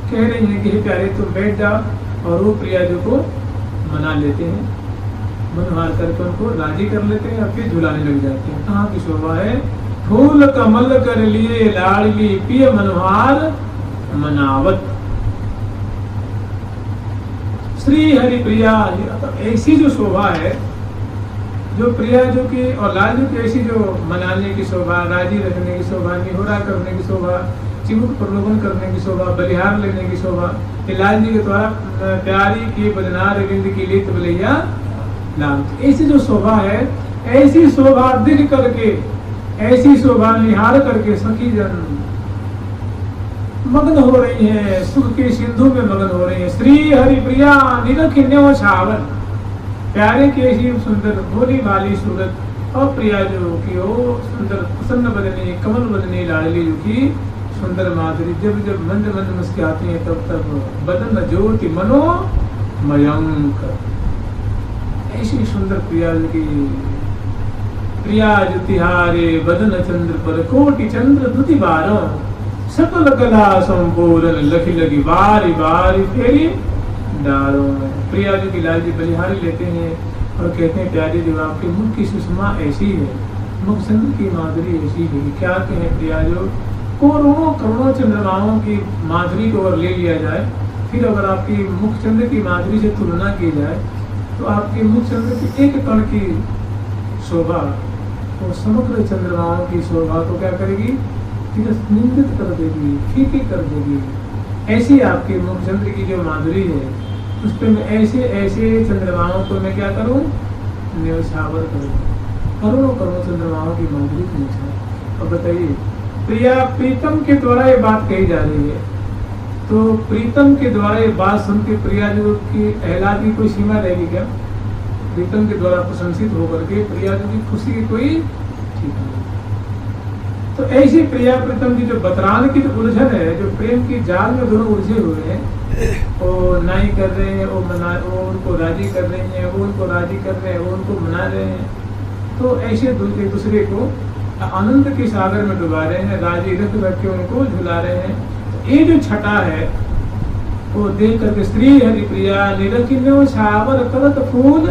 कह रही हैं कि हे प्यारे तुम बैठ जाओ, और वो प्रिया जी को मना लेते हैं, मनहार करके उनको राजी कर लेते हैं और फिर झुलाने लग जाते हैं। कहाँ की शोभा है, फूल कमल कर लिए लाडली पिय मनहार मनावत। श्री हरि प्रिया, ऐसी जो शोभा है, जो प्रिया जो की और लाल जो की ऐसी जो मनाने की शोभा, राजी रखने की शोभा, निहोरा करने की शोभा, चिमुक प्रलोभन करने की शोभा, बलिहार लेने की शोभा, लाल जी के द्वारा प्यारी की बदनार रिंद की लित बलैया लाल, ऐसी जो शोभा है, ऐसी शोभा दिख करके, ऐसी शोभा निहार करके सखी जन मग्न हो रही है, सुख के सिंधु में मग्न हो रही है। श्री हरि प्रिया निरखिन्य छावन, प्यारे की ऐसी सुंदर भोली भाली सूरत और प्रिया जो की ओ सुंदर प्रसन्न बदनी कमल बदनी लाडली जो की सुंदर माधुरी, जब जब मंद मंद मुस्कुराती है तब तब बदन ज्योति मनो मयंक। ऐसी सुंदर प्रिया की, प्रिया जो तिहारे बदन चंद्र पर कोटि चंद्र दुति बारों, सकल कला संपूर्ण लखी लगी बारी बारी फेरी डारों। प्रिया जी की लाल जी बलिहारी लेते हैं और कहते हैं प्यारी जो आपके मुख की सुषमा ऐसी है, मुख चंद्र की माधुरी ऐसी है, क्या कहें प्रिया जो करोड़ों करोड़ों चंद्रमाओं की माधुरी को अगर ले लिया जाए, फिर अगर आपकी मुख चंद्र की माधुरी से तुलना की जाए तो आपके मुख चंद्र की एक कण की शोभा वो समग्र चंद्रमाओं की शोभा को क्या करेगी, निंदित कर देगी, फीकी कर देगी। ऐसी आपके मुख चंद्र की जो माधुरी है, उस पर मैं ऐसे ऐसे चंद्रमाओं को मैं क्या करूं, न्यौछावर करूं, करोड़ों करोड़ों चंद्रमाओं की माधुरी को न्यौछावर। अब बताइए, प्रिया प्रीतम के द्वारा ये बात कही जा रही है, तो प्रीतम के द्वारा ये बात सुन के प्रिया जी की अहलाद की कोई सीमा रहेगी क्या? प्रीतम के द्वारा प्रशंसित होकर के प्रिया जी की खुशी की कोई ठीक नहीं। तो ऐसी प्रिया प्रीतम की जो बतरान की जो उलझन है, जो प्रेम की जाल में दोनों उलझे हुए हैं, वो नाई कर रहे हैं, वो उनको राजी कर रहे हैं, वो उनको राजी कर रहे हैं, वो उनको मना रहे हैं, तो ऐसे एक दूसरे को आनंद के सागर में डुबा रहे हैं, राजी रख रख के उनको झुला रहे हैं। तो ये जो छटा है वो देख करके श्री हरि प्रिया निरखिन्यो छावर करत फूल,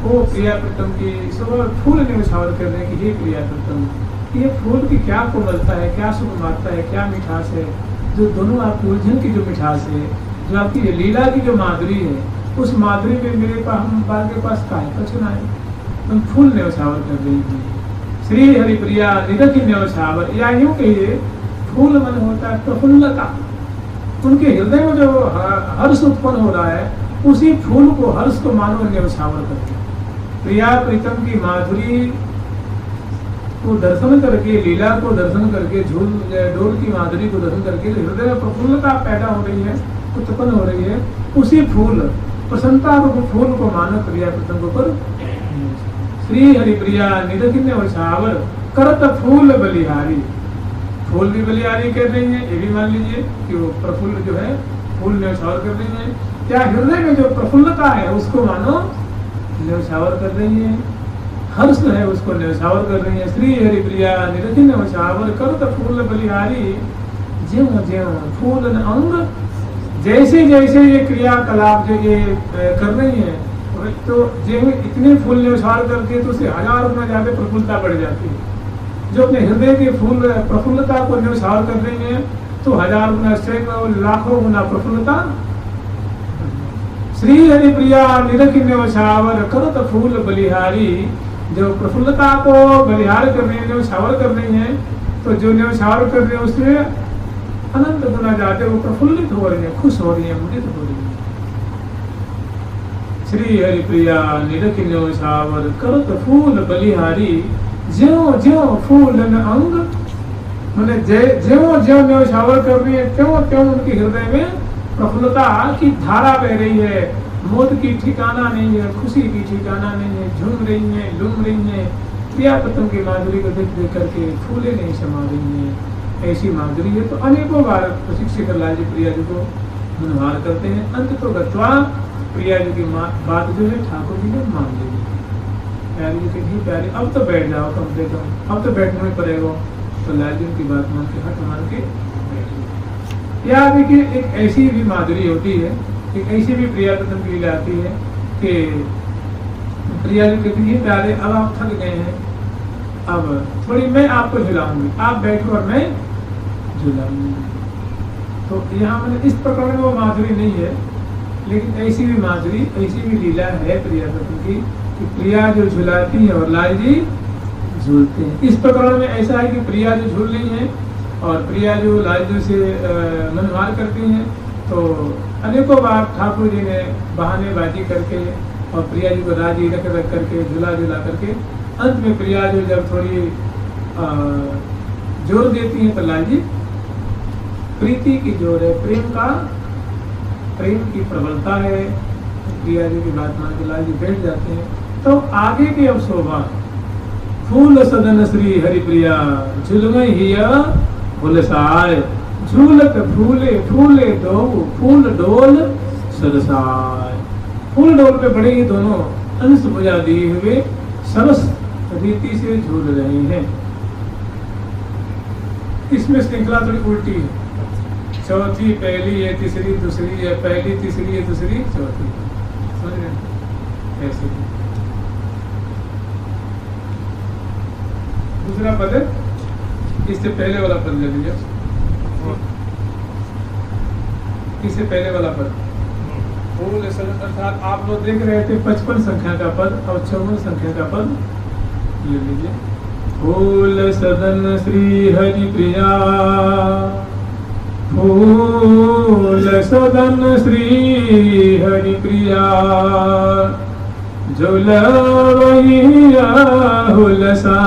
वो प्रिया प्रीतम की सब फूल न्यौछावर कर रहे हैं कि हे प्रिया प्रीतम, ये फूल की क्या कोमलता है, क्या सुकुमारता है, क्या मिठास है, जो दोनों आपकी उलझन की जो मिठास है, जो आपकी लीला की जो माधुरी है, उस माधुरी में मेरे पास हम के पास का है कछुना है, तुम फूल न्यौछावर कर रही हैं। श्री हरि प्रिया निरखी न्यौछावर, या यूं कहिए फूल मन होता है प्रफुल्लता, उनके हृदय में जो हर्ष उत्पन्न हो रहा है, उसी फूल को हर्ष को मानो न्यौछावर करके प्रिया प्रीतम की माधुरी को दर्शन करके, लीला को दर्शन करके, डोल की माधुरी को दर्शन करके हृदय में प्रफुल्लता पैदा हो रही है, उत्पन्न हो रही है, उसी फूल प्रसन्नता को फूल को मानो प्रिया प्रीतम को पर श्री हरि प्रिया निरखिन्य वछावर करत फूल बलिहारी, फूल भी बलिहारी कर रही है, ये भी मान लीजिए कि वो प्रफुल्ल जो है फूल न्यौछावर कर रही है, क्या हृदय में जो प्रफुल्लता है उसको मानो न्यौछावर कर रही है, हर्ष है उसको न्यौछावर कर रही है। श्री हरि प्रिया निरखिन्य न्यौछावर करत फूल बलिहारी, ज्यों ज्यों फूल अंग, जैसे जैसे ये क्रियाकलाप जो ये कर रही है, तो जो इतने फूल न्यौछावर करती है तो उसे 1000 गुना ज्यादा प्रफुल्लता बढ़ जाती है। जो अपने हृदय के फूल प्रफुल्लता को न्यौछावर कर रही है तो 1000 गुना, सैकड़ों, लाखों गुना प्रफुल्लता। श्री हरि प्रिया निरखी न्यौछावर करत फूल बलिहारी, जो प्रफुल्लता को बलिहार कर रही है, न्यौछावर कर रही है, तो जो न्यौछावर कर रही है उससे अनंत गुना जाते वो प्रफुल्लित हो रही है, खुश हो रही है, मुदित हो रही है। श्री हरि प्रिया निरखी न्यौछावर करत फूल बलिहारी, ज्यों ज्यों फूल अंग, मैंने ज्यों ज्यों न्यौछावर कर रही है त्यों त्यों उनके हृदय में प्रफुल्लता की धारा बह रही है, मोद की ठिकाना नहीं है, खुशी की ठिकाना नहीं है, झूम रही है, लूम रही है, प्रिया पतन की माधुरी को देख देख करके फूले नहीं समा रही है, ऐसी माधुरी है। तो अनेकों बार प्रशिक्षक लाल जी प्रिया जी को मनोहार करते हैं। अंत तो गत्वा प्रिया जी की बात जो है ठाकुर जी ने मान ली। प्यारी जी कही प्यारी अब तो बैठ जाओ कम से कम, अब तो बैठने में पड़ेगा। तो लाल जी की बात मान के हट मान के बैठ गए। या देखिए एक ऐसी भी माधुरी होती है, एक ऐसी भी प्रिया पतन की लीला आती है कि प्रिया जी कहती है प्यारे अब आप थक गए हैं, अब थोड़ी मैं आपको झुलाऊंगी, आप बैठो और मैं झुलाऊंगी। तो यहाँ मैंने इस प्रकार में वो माधुरी नहीं है, लेकिन ऐसी भी माधुरी, ऐसी भी लीला है प्रिया पतन की कि प्रिया जो झुलाती है और लाल जी झूलते हैं। इस प्रकार में ऐसा है कि प्रिया जो झूल रही है और प्रिया जो लाल जी से मनोहार करती हैं, तो अनेकों बार ठाकुर जी ने बहानेबाजी करके और प्रिया जी को राजी रख रख करके झुला करके अंत में प्रिया जो जब थोड़ी जोर देती हैं तो लाल जी प्रीति की जोर है, प्रेम की प्रबलता है। प्रिया जी की बात मान के लाल जी बैठ जाते हैं। तो आगे की अब शोभा फूल सदन श्री हरिप्रिया झुलमय हिया भुलसाय झूलत फूले फूले दो फूल डोल सरसाय। फूल डोल पे बड़े ही दोनों अंश बुझा दिए हुए सरस रीति से झूल रहे हैं। इसमें श्रृंखला थोड़ी उल्टी है, चौथी पहली है, तीसरी दूसरी है, पहली तीसरी है, दूसरी चौथी, समझ रहे ऐसे। दूसरा पद है, इससे पहले वाला पद ले लीजिए, इससे पहले वाला पद फूल अर्थात आप लोग देख रहे थे 55 संख्या का पद और 54 संख्या का पद ले लीजिए। फूल सदन श्री हरि प्रिया फूल सदन श्री हरि प्रिया झुलवहिया हुलसाय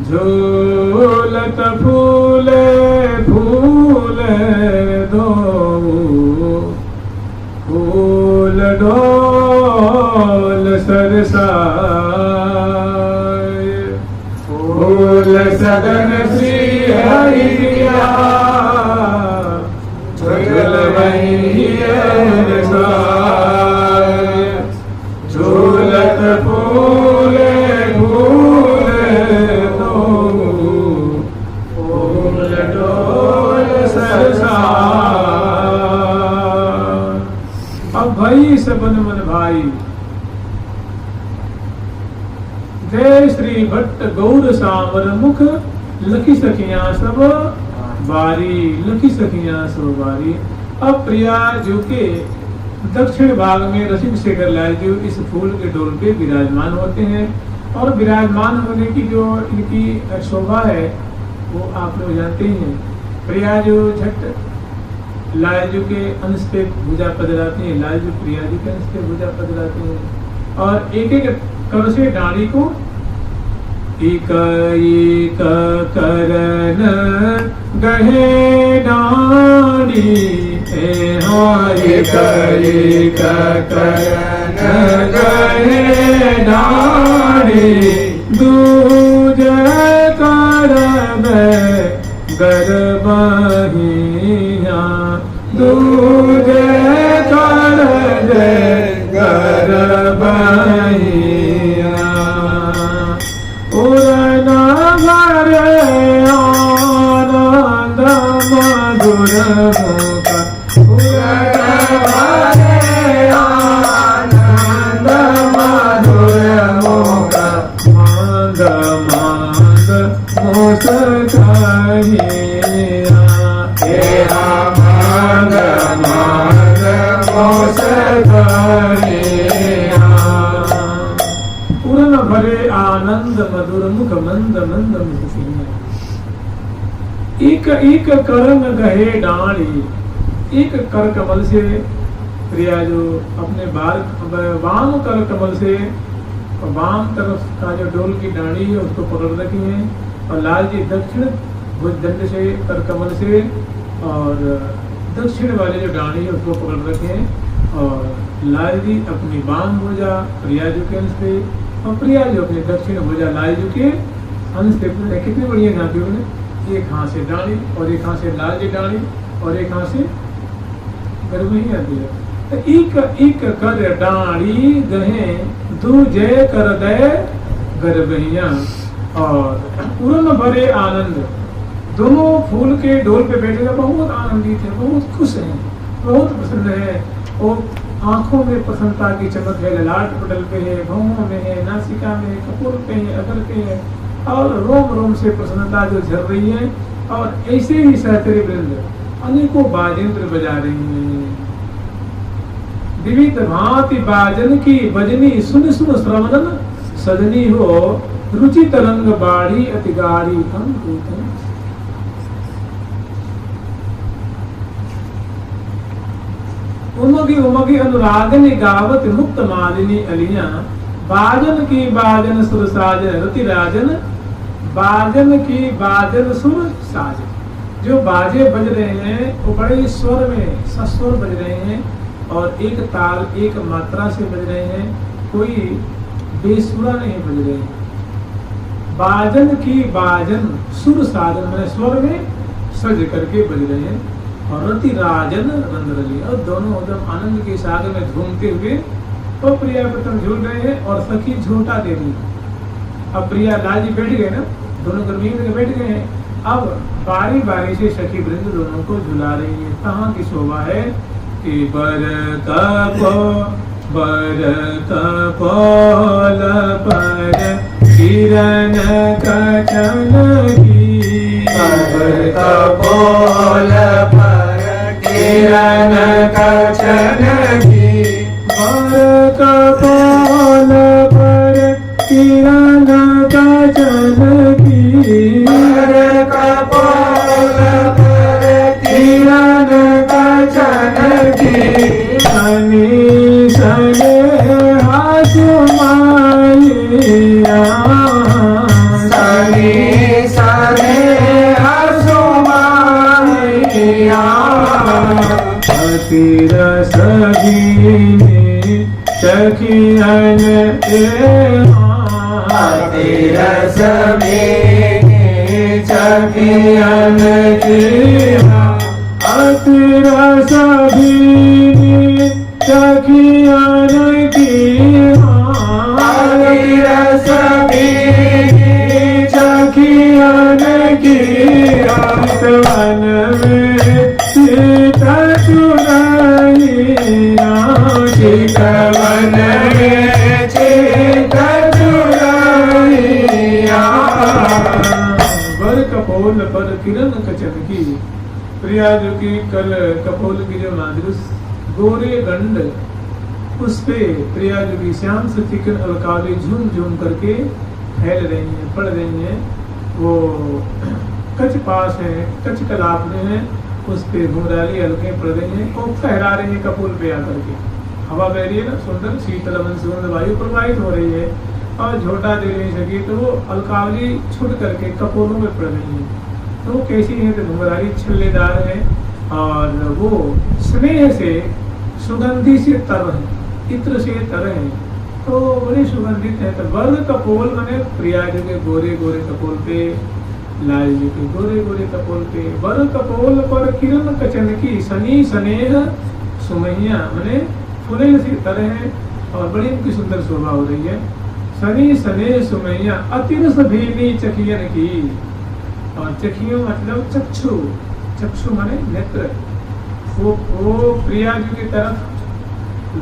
झूलत फूले फूले दो फूल डोल सरसाय फूल सदन श्री हरि प्रिया झुलवहिया हुलसाय झूलत फूले फूले दो फूल डोल सरसाय। अब भाई सबन मन भाई जय श्री भट्ट गौर सावर मुख लखी सखियां सब बारी लखी सखियां सब बारी। अब प्रिया जो के दक्षिण भाग में रसिक शेखर लाल जी इस फूल के डोल पे विराजमान होते हैं और विराजमान होने की जो इनकी शोभा है वो आप लोग जानते हैं। प्रिया जो झट लाल जी के अंश पे भुजा पधराती है, लाल जी प्रिया जी के अंश पे भुजा पधराती है और एक एक कर से डाली को एक एक करन गहे डाली एक एक करन गहे डाली दूजे करब गरबहिया दूजे करब गरबहिया उड़ना भरे आनंद मधुर मुख उड़ना भरे आनंद मधुर मुख मांग मांग मुस्काहिया मांग मांग मुस्काहिया पूर्ण भरे आनंद मधुर मुख मंद मंद मुख सिंह एक एक करन गहे डाली। एक कर कमल से प्रिया जो अपने वाम कर कमल से वाम तरफ का जो डोल की डाली है उसको पकड़ रखी है और लाल जी दक्षिण भुजदंड से कर कमल से और दक्षिण वाले जो डाणी है उसको पकड़ रखे हैं और लाल जी अपनी बाम भुजा प्रिया जी के अंश पे और प्रिया जी अपनी दक्षिण भुजा लाल जी के अंश पे पकड़े। कितनी बढ़िया झांकी उन्हें, एक हाथ से डाणी और एक हाथ से लाल जी डाणी और एक हाथ से गर्मी आती है। तो एक कर डाणी गहे दूजे कर दे गरबैया और पूर्ण भरे आनंद। दोनों फूल के डोल पे बैठे हुए बहुत आनंदित है, बहुत खुश हैं, बहुत प्रसन्न है। और आंखों में प्रसन्नता की चमक है, ललाट पटल पे है, भौहों में है, नासिका में है, कपूर पे है, अगर पे है और रोम रोम से प्रसन्नता जो झर रही है। और ऐसे ही सहचरी वृंद अनेकों बाजेंद्र बजा रही हैं। विविध भांति बाजन की बजनी सुन सुन श्रवणन सजनी हो रुचि तरंग बाड़ी अति गाड़ी उमगी उमगी अनुरागनी गावत मुक्त मालिनी अलिया बाजन की बाजन सुर साजन रति राजन बाजन की बाजन सुर साजन। जो बाजे बज रहे हैं वो बड़े स्वर में सस्वर बज रहे हैं और एक ताल एक मात्रा से बज रहे हैं, कोई बेसुरा नहीं बज रहे हैं। बाजन की बाजन सुर साजन मैंने स्वर में सज करके बज रहे हैं और रति राजन रंध्रली और दोनों एकदम आनंद के सागर में झूमते हुए तो प्रिया प्रथम झूल रहे हैं और सखी झूठा दे रही। अब प्रिया लाजी बैठ गए ना, दोनों गर्मी में बैठ गए हैं। अब बारी बारी से सखी वृंद दोनों को झुला रही है। कहाँ की शोभा है कि बर कपोल पर किरण कचन की बर कपोल पर किरण कचन की बर कपोल पर किरण कचन की बर कपोल पर किरण कचन की सनी सने हसुमाइया सनी सने हसुमाइया अति रस भीनी सखियन अति रस भीनी सखियन की अति रस भीनी सखियन की अति रस भीनी सखियन की वन में सीता चुराइया चितवन में चित चुराइया बर कपोल पर किरण कचन की। प्रिया जो की कल कपोल की जो नादृश गोरे गंड उस पे प्रिया जो की श्याम से चिकन अलकाली झूम झूम करके फैल रही हैं, पड़ रही हैं। वो कच पास है, कच कलाप में है, उस पे घुंघराली हल्के पड़ रही हैं, वो फहरा रही है कपोल पे आकर के। हवा बह रही है ना, सुंदर शीतल मन सुगंध वायु प्रवाहित हो रही है और झोटा दे नहीं सकी तो वो अलकावली छुट करके कपोलों में पड़ रही है। तो वो कैसी है तो घुंघराली छल्लेदार है और वो स्नेह से सुगंधी से तर है, इत्र से तर है, तो बड़ी सुगंधित है। तो वर्ग कपोल मैंने प्रिया जी के गोरे गोरे कपोल पे, लाल जी के गोरे गोरे कपोल पे, वर्ग कपोल पर किरण कचन की सनी स्नेह सुमैया मैंने फुले से तर है और बड़ी उनकी सुंदर शोभा हो रही है। सनी स्नेह सुमैया अतिरस भीनी चकियन की और चखियों मतलब चक्षु, चक्षु माने नेत्र। वो प्रिया जी की तरफ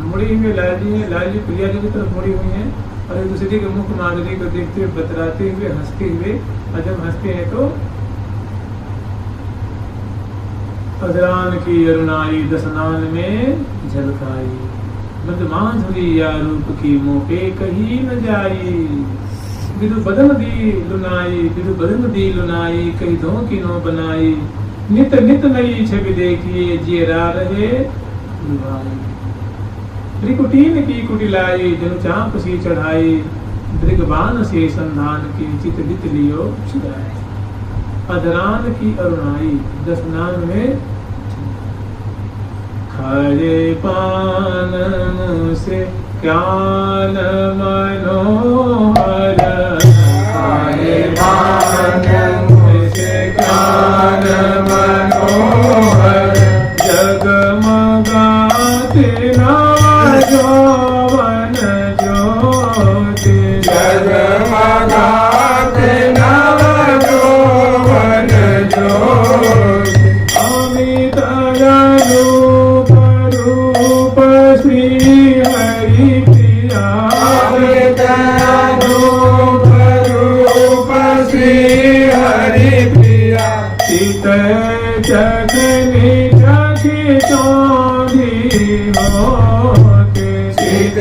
मुड़ी हुई लाल जी है, लाल जी प्रिया जी की तरफ मुड़ी हुई है और एक दूसरे के मुख माधुरी को देखते हुए बतराते हुए हंसते हुए, और जब हंसते हैं तो अजरान की अरुणाई दसनान में झलकाई, मधुमाधुरी या रूप की मोपे कही न जाई, बिदु बदन दी लुनाई, बिदु बदन दी लुनाई, कही दो की नो बनाई, नित नित नई छवि देखिए जियरा रहे लुभाई, त्रिकुटीन की कुटिलाई जनु चाप सी चढ़ाई, दृगबान से संधान की चित बित लियो छुड़ाए। अधरान की अरुणाई। 10 नाम में खरे पान से ज्ञान मनोहर, खरे पान से ज्ञान मनोहर, जगमगाते नव यौवन ज्योति, जगमगाते नव यौवन ज्योति, अमित रूप रूप श्री हरि प्रिया, अमित रूप रूप श्री हरि प्रिया, चित चखनी चखी चौधी होते, चित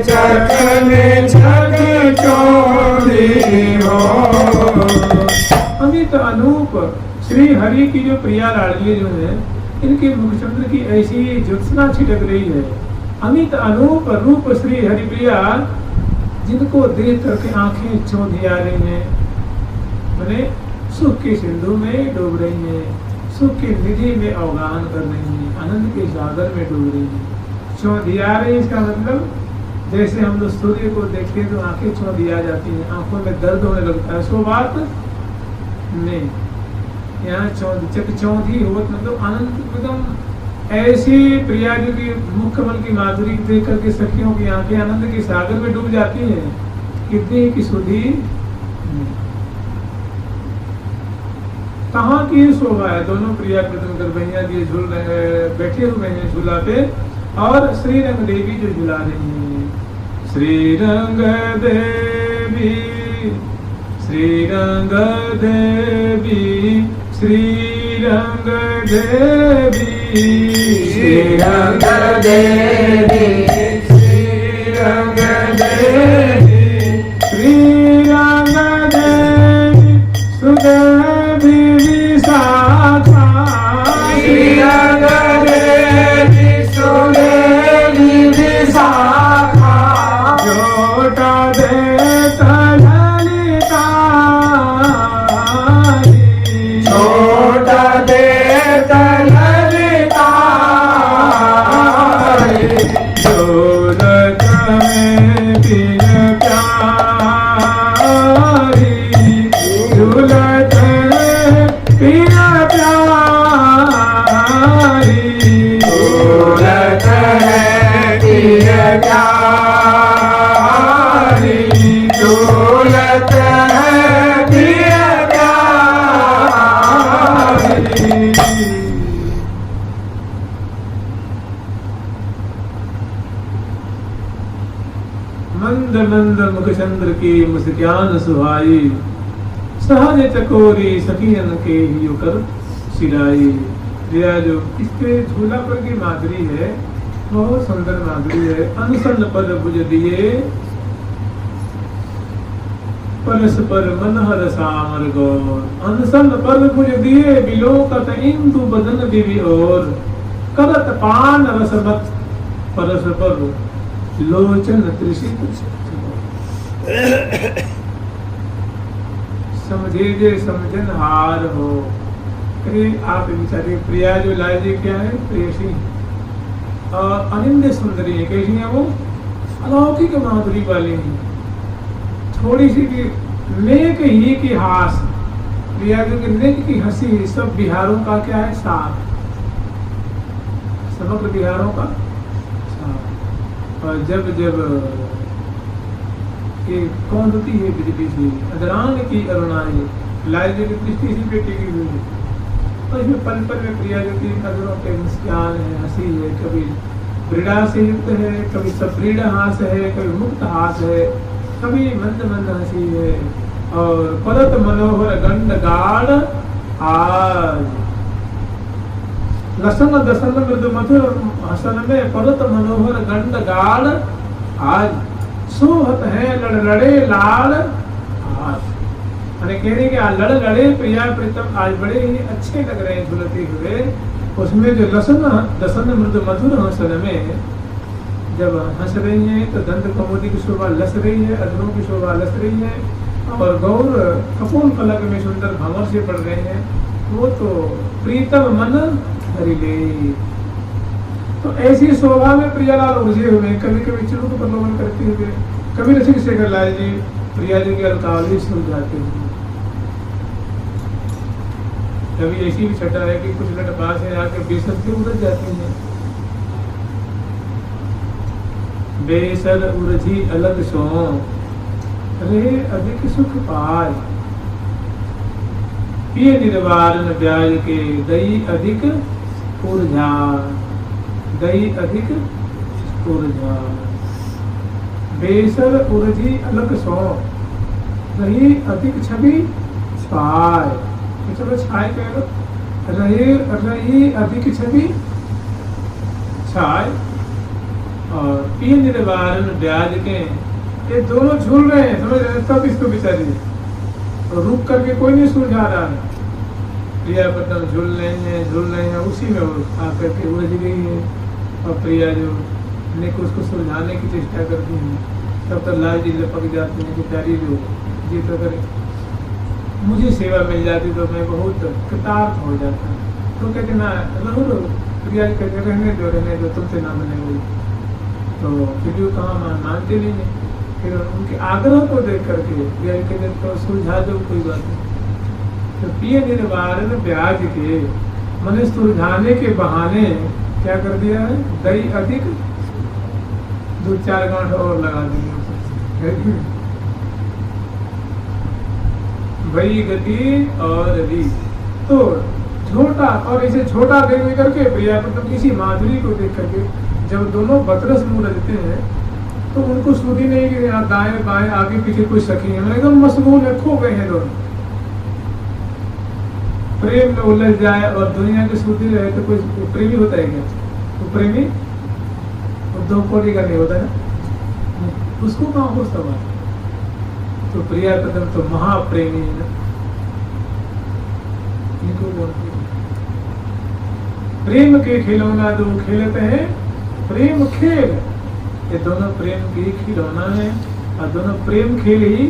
चखनी चखी चौधी हो। अमित अनूप श्री हरि की जो प्रिया लाडली जो है, इनके मुखचंद्र की ऐसी ज्योत्सना छिटक रही है। अमित अनूप रूप श्री हरि प्रिया, जिनको देख करके आंखें चौंधिया रही हैं, मैंने सुख के सिंधु में डूब रही हैं, सुख की निधि में अवगान कर रही हैं, आनंद के सागर में डूब रही हैं। चौंधिया रही, इसका मतलब जैसे हम लोग सूर्य को देखते हैं तो आंखें चौंधिया जाती हैं, आंखों में दर्द होने लगता है, सो बात नहीं। यहाँ चौंधी हो मतलब आनंद, एकदम ऐसी प्रिया जी की मुख कमल की माधुरी देख करके सखियों की आंखें आनंद के सागर में डूब जाती हैं। कितनी की सुधी, कहाँ की शोभा है। दोनों प्रिया प्रथम कर भैया जी झूल रहे, बैठे हुए हैं झूला पे, और श्री रंग देवी जो झुला रही है। श्री रंग देवी, श्री रंग देवी, श्री रंग देवी, श्री रंग देवी, श्री रंग देवी, श्री रंग देवी, सुदेवी विशाखा, श्री रंग देवी, सुदेवी विशाखा, जोटा देता ललिता, छोटा देता ललिता, जोरत में पिय प्यारी, झूलत पिय प्यारी, झूलत है प्रिय प्यारी, झूलत है प्रिय प्यारी। मंद मंद मुखचंद्र की मुस्कान सुहाई, सहज चकोरी सखियन के ही कर सिराई। यह जो इसके झूला पर की माधुरी है, बहुत सुंदर माधुरी है। अनसन पर बुझ दिए, परस्पर मनहर सामर गौर, अनसन पर बुझ दिए, बिलोकत इंदु बदन दिवि और, करत पान रसमत परस्पर लोचन त्रिषित। समझे जे समझन हार हो। अरे आप बेचारे प्रिया जो लाए जी क्या है, प्रेयसी और अनिंद सुंदरी है। कैसी है वो? अलौकिक माधुरी वाली है। थोड़ी सी भी नेक ही की हास, प्रिया जो की नेक की हंसी सब बिहारों का क्या है, साथ, समग्र बिहारों का साथ। और जब जब ये कौन होती है बिजली सी, अदरान की अरुणाई, लाल जी की दृष्टि सी पे टिकी हुई है। और इसमें पल पल में प्रिया जो की अदरों के मुस्कान है, हंसी है, कभी क्रीड़ा से युक्त है, कभी सप्रीड हास है, कभी मुक्त हास है, कभी मंद मंद हंसी है। और परत मनोहर गंड गाढ़ आज, लसन दसन मृदु मधुर हसन में परत मनोहर गंड गाढ़ आज, सोहत है लड़ लड़े लाल आज। मैंने कह रही कि लड़ लड़े प्रिया प्रीतम आज बड़े ही अच्छे लग रहे हैं झुलते हुए। उसमें जो लसन दसन मृदु मधुर हसन में जब हंस रही है तो दंत कमोदी की शोभा लस रही है, अधरों की शोभा लस रही है, और गौर कपून फलक में सुंदर भंवर से पढ़ रहे हैं, वो तो प्रीतम मन हरि ले। तो ऐसी शोभा में प्रियालाल उलझे हुए हैं, कभी कभी चिड़ू को प्रलोभन करते हुए, कभी रसिक शेखर लाल जी प्रिया जी की अलकावली सुलझाते हुए। कभी ऐसी भी छटा है कि कुछ लट पास है आके बेसर से उलझ जाती हैं। बेसर उलझी अलग सो रहे अधिक सुख पाय, पिय निर्वारण ब्याज के दई अधिक ऊर्जा, दई अधिक ऊर्जा। बेसर उर्जी अलग सो रही अधिक छवि छाय, चलो छाय कह लो, रही अधिक छवि छाय और पिय निर्वारण ब्याज के, ये दोनों झूल रहे हैं, समझ रहे हैं सब इसको बेचारी, तो रुक करके कोई नहीं सुलझा रहा है। प्रिया पतन झूल रहे हैं, उसी में वो आकर के उलझ गई है और प्रिया जो ने उसको सुलझाने की चेष्टा करती है, तब तक लाल जी लपक जाते हैं कि प्यारी जो ये तो अगर मुझे सेवा मिल जाती तो मैं बहुत कृतार्थ हो जाता। तो कहते ना रहो प्रिया जी कहते रहने दो तुमसे ना बनेगी। तो फिर भी कहाँ मानते नहीं है, फिर उनके आग्रह को देख करके प्रिया जी कहते तो सुलझा दो कोई बात नहीं। तो पिय निर्वारण ब्याज के मैंने सुलझाने के बहाने क्या कर दिया है, दई अधिक 2-4 गांठ और लगा देंगे भई गति और री। तो छोटा और इसे छोटा देख करके प्रिया मतलब किसी माधुरी को देख करके जब दोनों बतरस मुंह रचते हैं तो उनको सुधी नहीं कि यहाँ दाएं बाएं आगे पीछे कोई सखी है, मैंने एकदम मशगूल है, खो गए हैं दोनों। प्रेम में उलझ जाए और दुनिया की सुधी रहे तो कोई प्रेमी होता है क्या? तो प्रेमी दो कोटी का नहीं होता है, उसको कहाँ हो सवाल। तो प्रिया कदम तो महाप्रेमी है ना, इनको बोलते हैं प्रेम के खिलौना दो खेलते हैं प्रेम खेल। ये दोनों प्रेम की खिलौना है और दोनों प्रेम खेल ही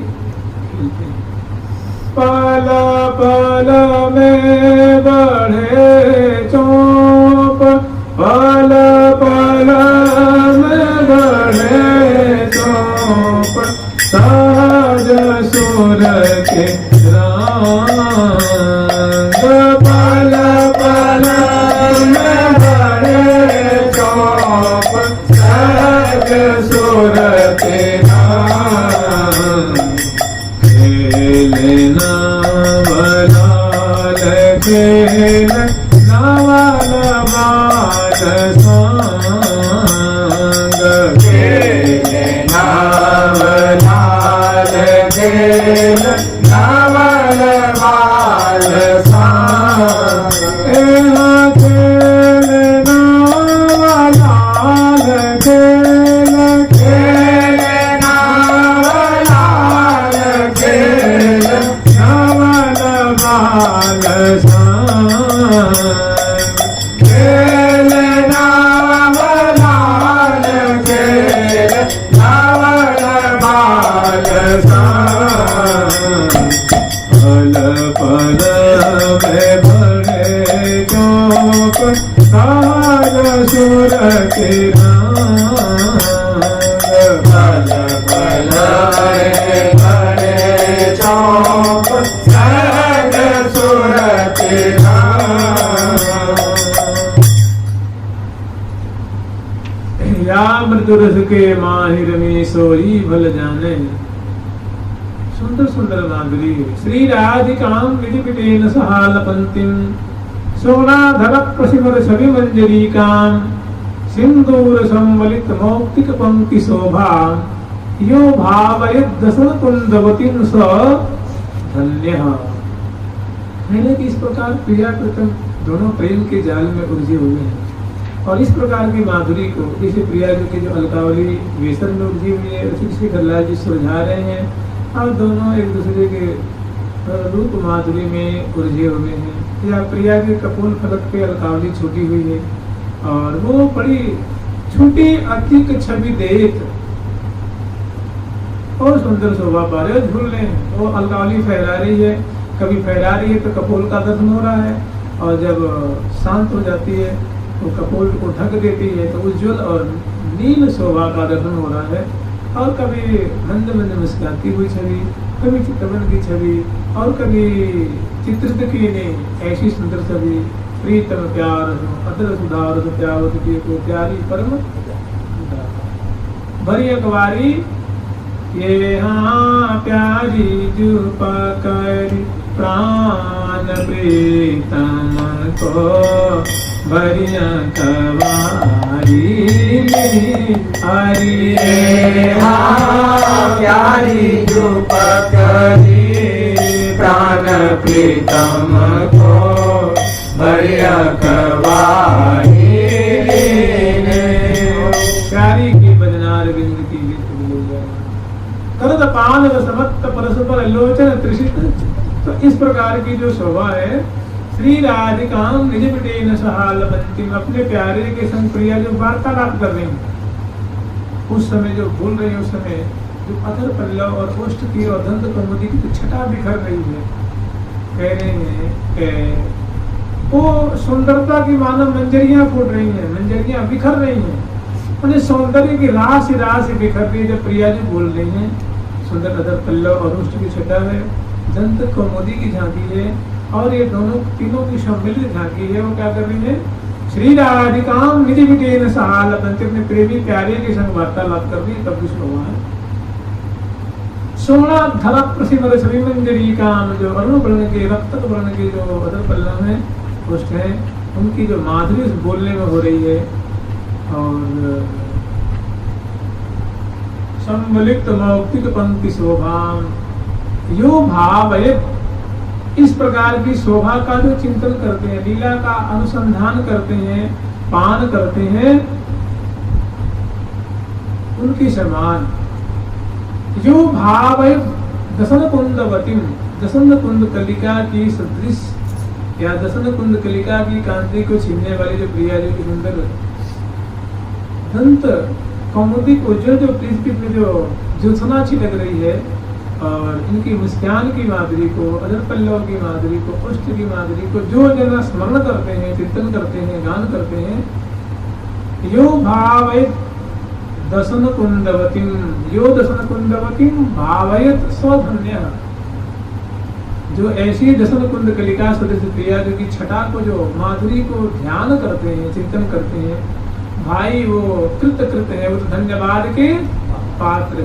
खेलते हैं। पाला पाला में बढ़े चौप, पाला पाला में बढ़े चौप, साज सुर के रंग। पाला पाला में बढ़े चौप, साज सुर के रंग। खेलना बलाल खेल नवल बाल संग, खेलना बलाल खेल नवल बाल संग। खेलना बलाल खेल, खेलना बलाल खेल नवल बाल संग। खेलना बलाल खेल नवल बाल संग। पल पल में भरे चौप, साज सुर के रंग। पल पल में भरे चौप, साज सुर के रंग। या मृदु रस के माहिर में सोई भल जाने। सुंदर सुंदर माधुरी श्री राधिकां विधिपिटेन सहालपंतिम, सोनाधर प्रसिमर छवि मंजरीकां, सिंदूर संवलित मौक्तिक पंक्ति शोभा, यो भावयत दसन कुंदवतीं स धन्यः। मैंने कि इस प्रकार प्रिया प्रथम दोनों प्रेम के जाल में उलझे हुए हैं और इस प्रकार की माधुरी को जैसे प्रिया जी की जो अलकावली वेसर में उलझी हुई है उसी से गल्लाल जी सुलझा रहे हैं और दोनों एक दूसरे के रूप माधुरी में उलझे हुए हैं। या प्रिया के कपूल फलक पे अलकावली छूटी हुई है और वो बड़ी छोटी अधिक छवि देत और सुंदर शोभा पा रहे हो, झूल रहे हैं। वो अलकावली फहरा रही है, कभी फहरा रही है तो कपोल का दर्शन हो रहा है, और जब शांत हो जाती है तो कपोल को ढक देती है तो उज्ज्वल और नील शोभा का दर्शन हो रहा है। और कभी मंद मंद मुस्कुराती हुई छवि, कभी चितवन की छवि, और कभी चित्रित की ने ऐसी सुंदर छवि, प्रीतम प्यार अदर सुधार प्यावत की को प्यारी परम भरी अखबारी ये हाँ प्यारी जो पकड़ी प्राण प्रीतम को भरी अखबारी हरि हाँ प्यारी जो पकड़ी प्राण प्रीतम को भरी अखबारी प्यारी की बजनार बिंद की करत पान समत्त परस्पर लोचन त्रिषित। तो इस प्रकार की जो शोभा है, श्री राधिका निज बिटे न सहाल बंतिम, अपने प्यारे के संग प्रिया जो वार्तालाप कर रही हैं, उस समय जो भूल रही है, उस समय जो अधर पल्लव और ओष्ठ की और दंत कौमुदी की जो छटा बिखर रही है, कह रहे हैं कि वो सुंदरता की मानव मंजरियां फूट रही हैं, मंजरियां बिखर रही हैं, उन्हें सौंदर्य की राशि राशि बिखर रही है। जब प्रिया जी बोल रही हैं, सुंदर अधर पल्लव और ओष्ठ की छटा है, दंत कौमुदी की झांकी है, और ये दोनों तीनों की सम्मिलित झांकी है। वो क्या कर रही है, श्री राधिकाम निज बिटेन सहाल बंते, अपने प्रेमी प्यारे के संग वार्तालाप कर रही है। तब कुछ हुआ है सोना धरा प्रसिमर छवि मंजरी काम, जो अरुण वर्ण के रक्त वर्ण के जो अधर पल्लव है ओष्ठ है, उनकी जो माधुरी उस बोलने में हो रही है। और सम्मिलित मौक्तिक पंक्ति शोभा यो भाव है, इस प्रकार की शोभा का जो चिंतन करते हैं, लीला का अनुसंधान करते हैं, पान करते हैं, उनकी समान यो भाव है दसन कुंदवती, दसन कुंद कलिका की सदृश या दसन कुंद कलिका की कांति को छीनने वाली जो प्रिया जी की सुंदर दंत कौमुदिक उज्जवल जो पृथ्वी में जो ज्योत्सना छिटक रही है, और इनकी मुस्कान की माधुरी को, अधर पल्लव की माधुरी को, ओष्ठ की माधुरी को जो जना स्मरण करते हैं, चिंतन करते हैं, गान करते हैं, यो भावयत दसन कुंदवतीम, यो दसन कुंदवतीम भावयत स्वधन्य, जो ऐसी दसन कुंद कलिका सदृश प्रिया जो की छटा को, जो माधुरी को ध्यान करते हैं, चिंतन करते हैं, भाई वो कृत कृत है, वो तो धन्यवाद के पात्र,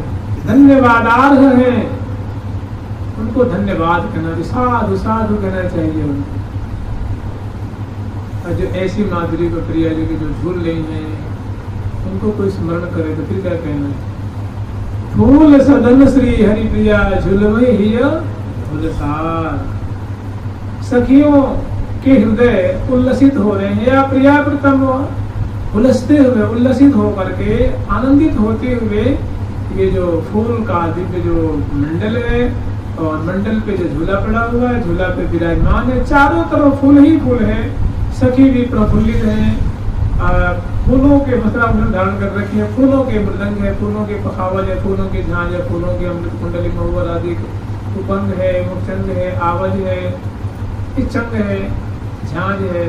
धन्यवादार्ह है, उनको धन्यवाद कहना, साधु साधु कहना चाहिए उनको। और जो ऐसी माधुरी को प्रिया जी की जो झूल रही है, उनको कोई स्मरण करे तो फिर क्या कहना है, फूल सदन श्री हरि प्रिया झुलमई हिय उल्लासार, सखियों के हृदय उल्लसित हो रहे हैं, या प्रिया प्रीतम उल्लसते हुए, उल्लसित होकर के, आनंदित होते हुए, ये जो फूल का दिव्य जो मंडल है, और मंडल पे जो झूला पड़ा हुआ है, झूला पे विराजमान है, चारों तरफ फूल ही फूल है, सखी भी प्रफुल्लित है, फूलों के वस्त्राभूषण धारण कर रखे हैं, फूलों के मृदंग है, फूलों के पखावज है, फूलों की झांझ है, फूलों की अमृत कुंडली महुवर आदि उपंग है, मुखचंद है, आवज है, इच्छंग है, झांझ है,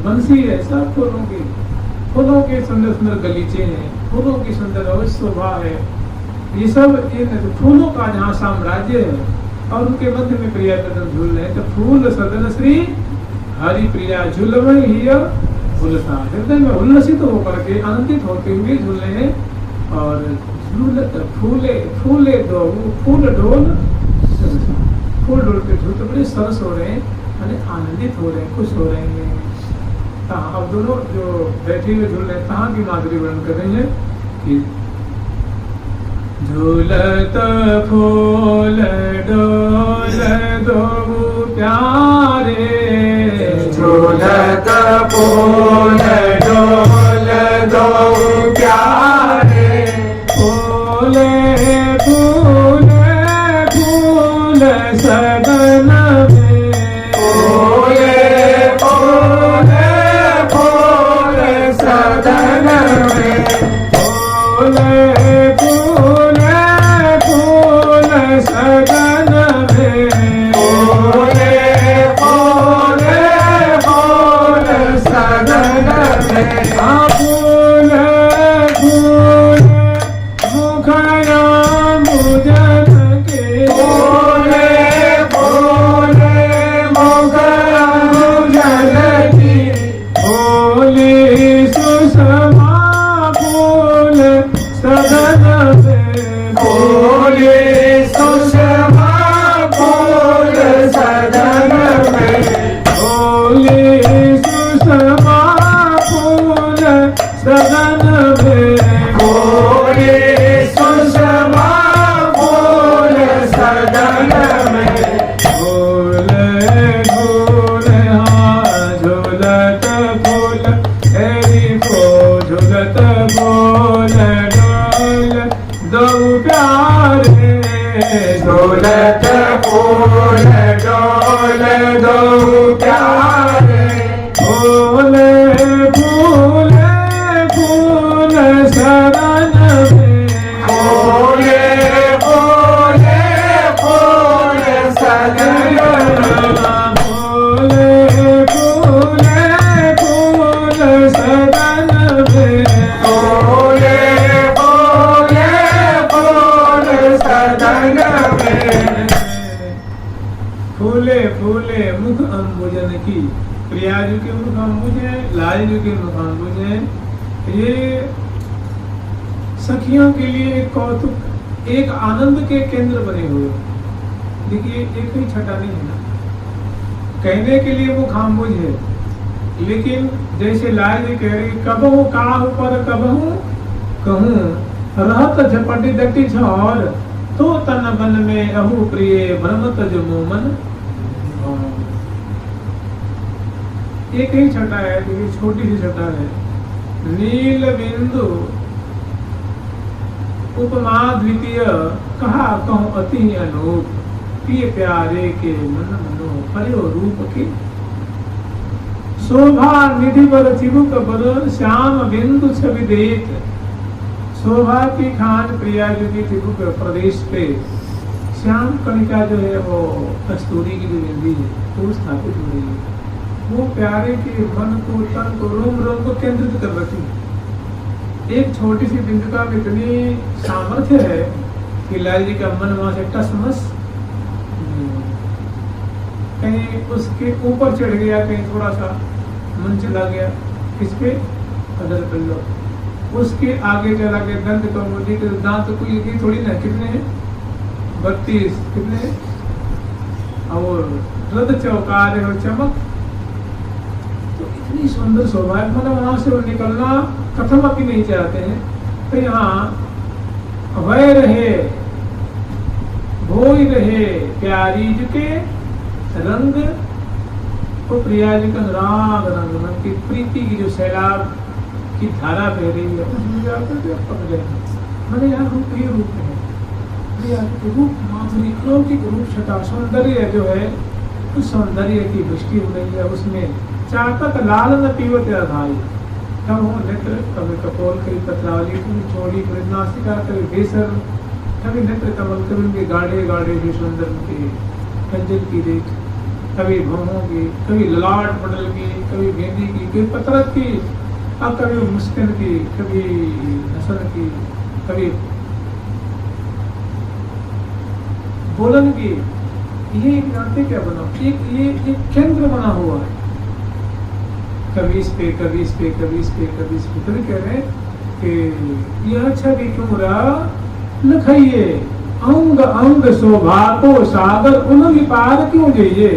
बंसी है, सब फूलों की, फूलों के सुंदर सुंदर गलीचे हैं, फूलों की सुंदर शोभा है, ये सब इन फूलों का जहाँ साम्राज्य है, और उनके मध्य में प्रिया कदम झूल रहे हैं। तो फूल सदन श्री हरि प्रिया झूलमई हिय उल्लासार, हृदय में उल्लसित होकर के, आनंदित होते हुए झूल रहे हैं, और फूले फूले दो फूल डोल, फूल डोल के झूलते बड़े सरस हो रहे हैं, माने आनंदित हो रहे हैं, खुश हो रहे हैं। अब दोनों जो बैठे हुए झूल रहे हैं, कहाँ की माधुरी वर्णन कर रही है कि झूलत फूल डोल दो प्यारे, झूलत फूल डोल दो प्यारे, फूले फूले फूल सदन में, फूले फूले फूल सदन में, फूले फूले फूल बोल डोल दो प्यारे डोलत फूल डोल दो प्यारे बोले फूल फूल शरण में बोले बोले फूल सदन बोले फूल फूल सदन में बोले बोले फूल सदन में फूले फूले मुख अंबुजन की, प्रियाजू के मुख अंबुज है, लालजू के मुख अंबुज है। ये सखियों के लिए एक कौतुक, एक आनंद के केंद्र बने हुए। देखिए एक ही छटा नहीं है ना, कहने के लिए वो खामोश है, लेकिन जैसे लाल जी कह रही कबहू काहू पर कबहू कहूँ रहत झपटी दटी छोर तो तन बन में अहू प्रिय भ्रमत जो मोमन। एक ही छटा है, ये छोटी सी छटा है। नील बिंदु उपमा द्वितीय कहा कहूँ अति अनूप प्रिय प्यारे के मन मनो हरियो रूप की शोभा निधि पर चिबुक बल श्याम बिंदु छवि देत। शोभा की खान प्रिया जी की चिबुक प्रदेश पे श्याम कणिका जो है वो कस्तूरी की जो बिंदी है वो स्थापित हो रही है। वो प्यारे के मन को तन को रोम रोम को केंद्रित कर रखी। एक छोटी सी बिंदुका में इतनी सामर्थ्य है कि लाल जी का मन वहां से टसमस, कहीं उसके ऊपर चढ़ गया, कहीं थोड़ा सा मन चला गया किस पे अदर पल्लो, उसके आगे चला गया दंत कौमुदी के दांत कोई थोड़ी ना, कितने हैं 32, कितने हैं और रद चौकार है और चमक। तो इतनी सुंदर शोभा है, मतलब वहां से वो निकलना कथम अपनी नहीं चाहते हैं। तो यहाँ वह रहे भोई रहे प्यारी जी के रंग तो प्रिया जी का राग रंग मन की प्रीति की जो सैलाब की धारा बह रही है उसमें जाकर के पक गए। मैंने यहाँ रूप ही रूप है, प्रिया के रूप माधुरी अलौकिक रूप छटा सौंदर्य जो है उस सौंदर्य की दृष्टि हो रही है। उसमें चातक लाल न पीवत भाई, कब हो नेत्र कभी कपोल कभी पत्रावली कभी चोली कभी नासिका कभी बेसर कभी नेत्र कमल कभी उनके गाढ़े गाढ़े जो सुंदर के कंजल की देख, कभी भवों की, कभी ललाट पटल की, कभी गेंदी की, कभी पतरत की, अब कभी मुस्किन की, कभी हसन की, कभी बोलन की। ये एक नाते क्या बना, एक केंद्र बना हुआ है, कभी इस पे कभी इस पे कभी इस पे कभी इस पे। कभी कह रहे हैं कि यह छवि क्यों रहा लखाइए अंग अंग शोभा को सागर उनकी पार क्यों जाइए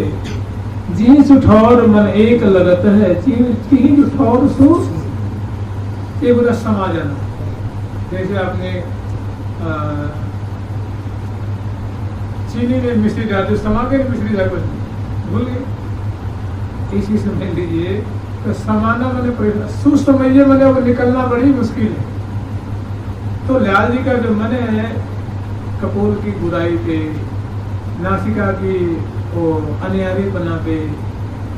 जी सुठौर मन एक लगत है चीन सुठौर सु ये पूरा समा जाना। जैसे आपने चीनी में मिश्री डालते समा के मिश्री जा कुछ भूल गए, इसी समझ लीजिए। तो समाना मैंने सुसमय मैंने वो निकलना बड़ी मुश्किल है। तो लाल जी का जो मन है कपोल की बुराई पे, नासिका की वो अनियारी बना पे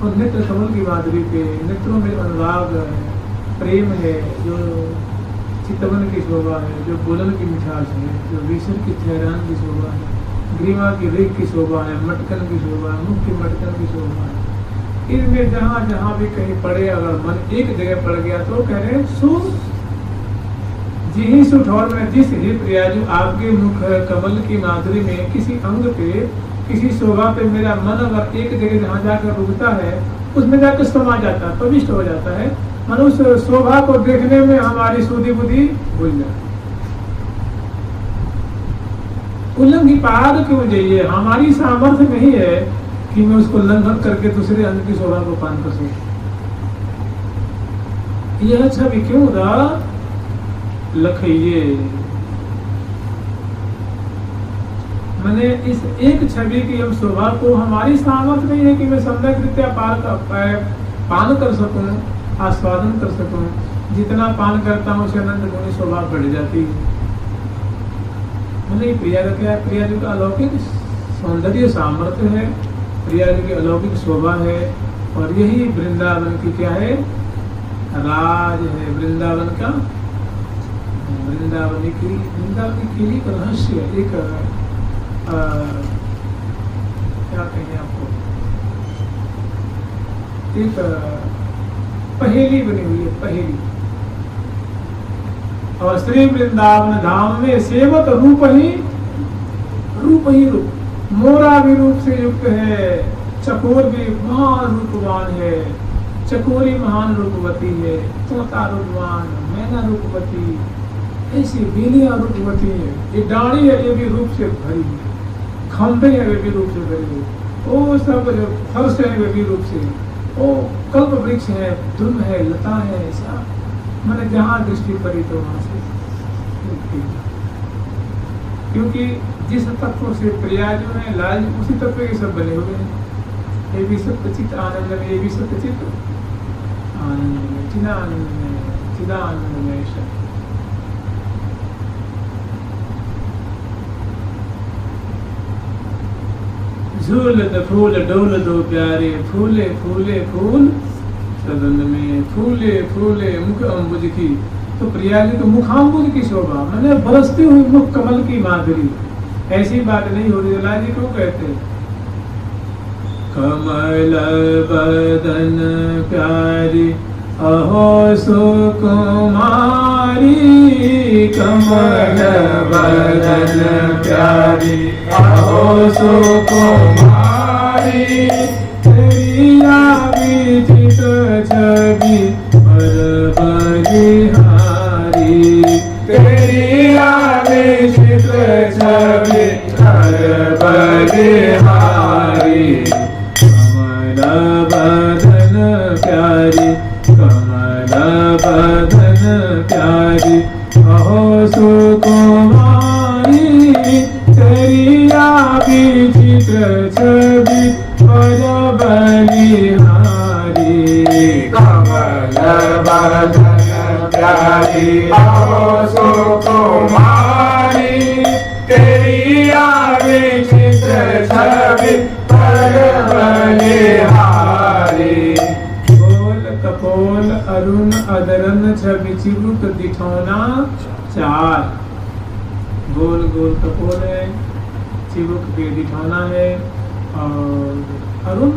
और नेत्र कमल की माधुरी पे, नेत्रों में अनुराग है, प्रेम है, जो चितवन की शोभा है, जो बोलन की मिठास है, जो विसर की ठहरान की शोभा है, ग्रीवा की रेख की शोभा है, मटकन की शोभा है, मुख की मटकन की शोभा है। इनमें जहाँ जहाँ भी कहीं पड़े अगर मन एक जगह पड़ गया तो कह रहे सु जी सुठौर में जिस ही प्रियाजू आपके मुख कमल की माधुरी में किसी अंग पे किसी शोभा पे मेरा मन अगर एक जगह जहाँ जाकर रुकता है उसमें जाकर समा जाता है, प्रविष्ट हो जाता है। मन उस शोभा को देखने में हमारी सुधी बुद्धि भूल जाती। उल्लंघी पार क्यों जाइए, हमारी सामर्थ्य नहीं है कि मैं उसको लंघन करके दूसरे अंग की शोभा को पान कर सकूं। यह छवि क्यों रहा लखइए, मैंने इस एक छवि की हम शोभा को हमारी सामर्थ्य नहीं है कि मैं सम्यक रीत्या पान कर सकूं, आस्वादन कर सकूं। जितना पान करता हूँ उसे अनंत गुणी शोभा बढ़ जाती है। मैंने प्रिया का क्या है, प्रिया जी का अलौकिक सौंदर्य सामर्थ्य है, प्रिया जी की अलौकिक शोभा है, और यही वृंदावन की क्या है, राज है वृंदावन का। वृंदावन की किली का रहस्य, एक क्या कहेंगे आपको, एक पहेली बनी हुई है, पहेली। और श्री वृंदावन धाम में सेवक रूप ही रूप, मोरा भी रूप से युक्त है, चकोर भी महान रूपवान है, चकोरी महान रूपवती है, तोता रूपवान, मैना रूपवती, ऐसी बेलिया रूपवती है, ये डाड़ी है ये भी रूप से भरी है, खंभे है वे भी रूप से भरी है, वो सब जो फर्श है वे भी रूप से, ओ कल्प वृक्ष है, धुन है, लता है, ऐसा मैंने जहाँ दृष्टि पड़ी तो वहां से, क्योंकि जिस तत्व से प्रिया जो है लाल उसी तत्व के सब बने हुए हैं। ये भी सत्यचित आनंद में, ये भी सत्यचित आनंद में, चिदानंद में, चिदानंद में सब। झूल द फूल डोल दो प्यारे, फूले फूले फूल सदन में, फूले फूले मुख अम्बुज की। तो प्रिया जी तो मुखाम्बुज की शोभा, मैंने बरसती हुई मुख कमल की माधुरी। ऐसी बात नहीं हो रही, लाल जी क्यों कहते हैं कमल बदन प्यारी अहो सुकुमारी, कमल बदन प्यारी अहो सुकुमारी, तेरी विचित छवि पर बलिहारी, तेरी विचित छवि पर बलिहारी, कमल बदन प्यारी, कमल बदन प्यारी अहो सुकुमारी, तेरी विचित्र छवि पर बलिहारी, कमल बदन प्यारी अहो सुकुमारी, तेरी विचित्र छवि पर बलिहारी। बोल कपोल अरुण अदरन छवि चिबुक दिठौना चार, गोल गोल कपोल है, चिबुक के दिठौना है, और अरुण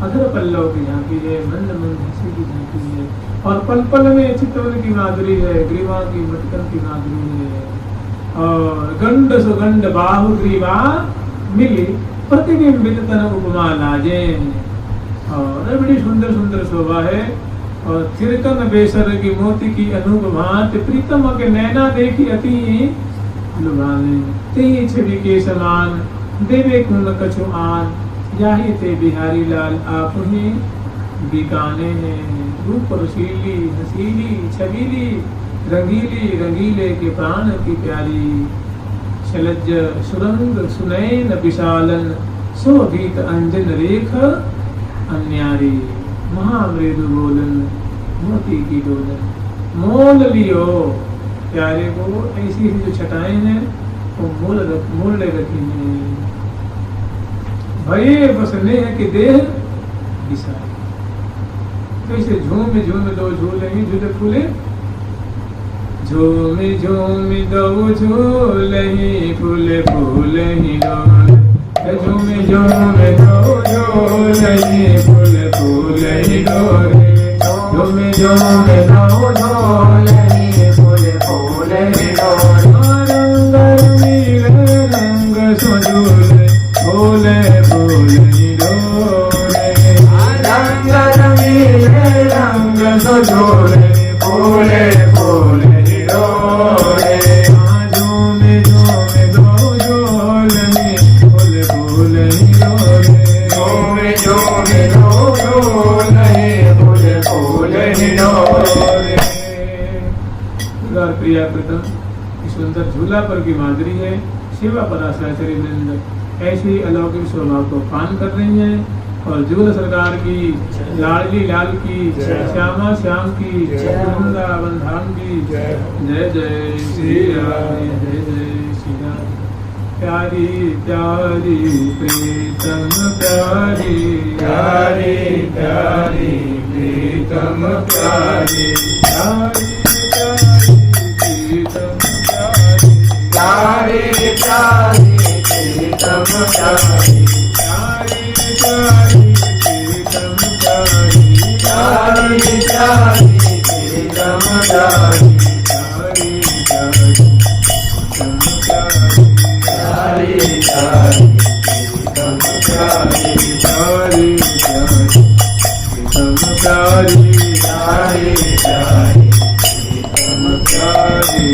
अधर पल्लव की झांकी है, मंद मंद हंसी की झांकी है, और पल पल में चितवन की माधुरी है, ग्रीवा की मटकन की माधुरी है, और गंड सुगंध बाहु ग्रीवा मिली प्रतिबिंबित तन उपमा लाजे। और बड़ी सुंदर सुंदर शोभा है, और थिरकन बेसर की मोती की अनूप भांत, प्रीतम के नैना देखी अति लुभावे, ते छवि के समान देवे कुन कछु आन, जाहि ते बिहारी लाल आप ही बिकाने हैं। रूप रसीली हसीली छबीली रंगीली, रंगीले के प्राण की प्यारी, शलज सुरंग सुनैन विशालन, शोभित अंजन रेख अन्यारी, महामृदु बोलन मोती की डोलन, मोल लियो प्यारे को, ऐसी जो छटाएं हैं वो मोल रखी हैं, भये बसने है कि देह विसाई। तो इसे झूम झूम दो झूले ही झूले फूले, झूम झूम दो झूले ही फूले फूले ही डोले, झूम झूम दो झूले ही फूले फूले ही डोले, झूम झूम दो झूले ही फूले फूले ही डोले, रंग नीले रंग सुझूले फूले फूले ही डोले, रंग नीले रंग सुझूले फूले फूले ही डोले, झूम झूम दो झूले फूले फूले ही डोले, झूम झूम दो झूले फूले फूले ही डोले। प्रिया प्रथम सुंदर झूला पर की माधुरी है, सेवा पर आश्रय वृंद ऐसी अलौकिक शोभा को पान कर रही हैं, और जुगल सरकार की, लाडली लाल की, श्यामा श्याम की, वृंदावन धाम की। जय जय श्री राधे, जय जय श्री राधे। प्यारी प्यारी प्रीतम प्यारी, प्यारी प्यारी प्रीतम प्यारी, प्यारी प्यारी प्रीतम प्यारी, प्यारी प्यारी प्रीतम प्यारी, प्यारी प्यारी प्रीतम प्यारी, प्यारी प्यारी प्रीतम प्यारी, प्यारी प्यारी प्रीतम प्यारी, प्यारी प्यारी प्रीतम प्यारी, प्यारी प्यारी प्रीतम प्यारी, प्यारी प्यारी प्रीतम प्यारी।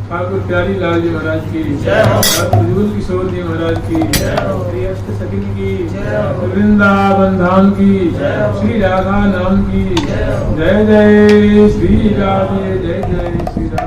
ठाकुर प्यारी लाल जी महाराज की जय हो। ठाकुर जुगल किशोर जी महाराज की जय हो। श्री अष्ट सखी की जय हो। वृंदावन धाम की जय हो। श्री राधा नाम की जय हो। जय जय श्री राधे, जय जय श्री राधे।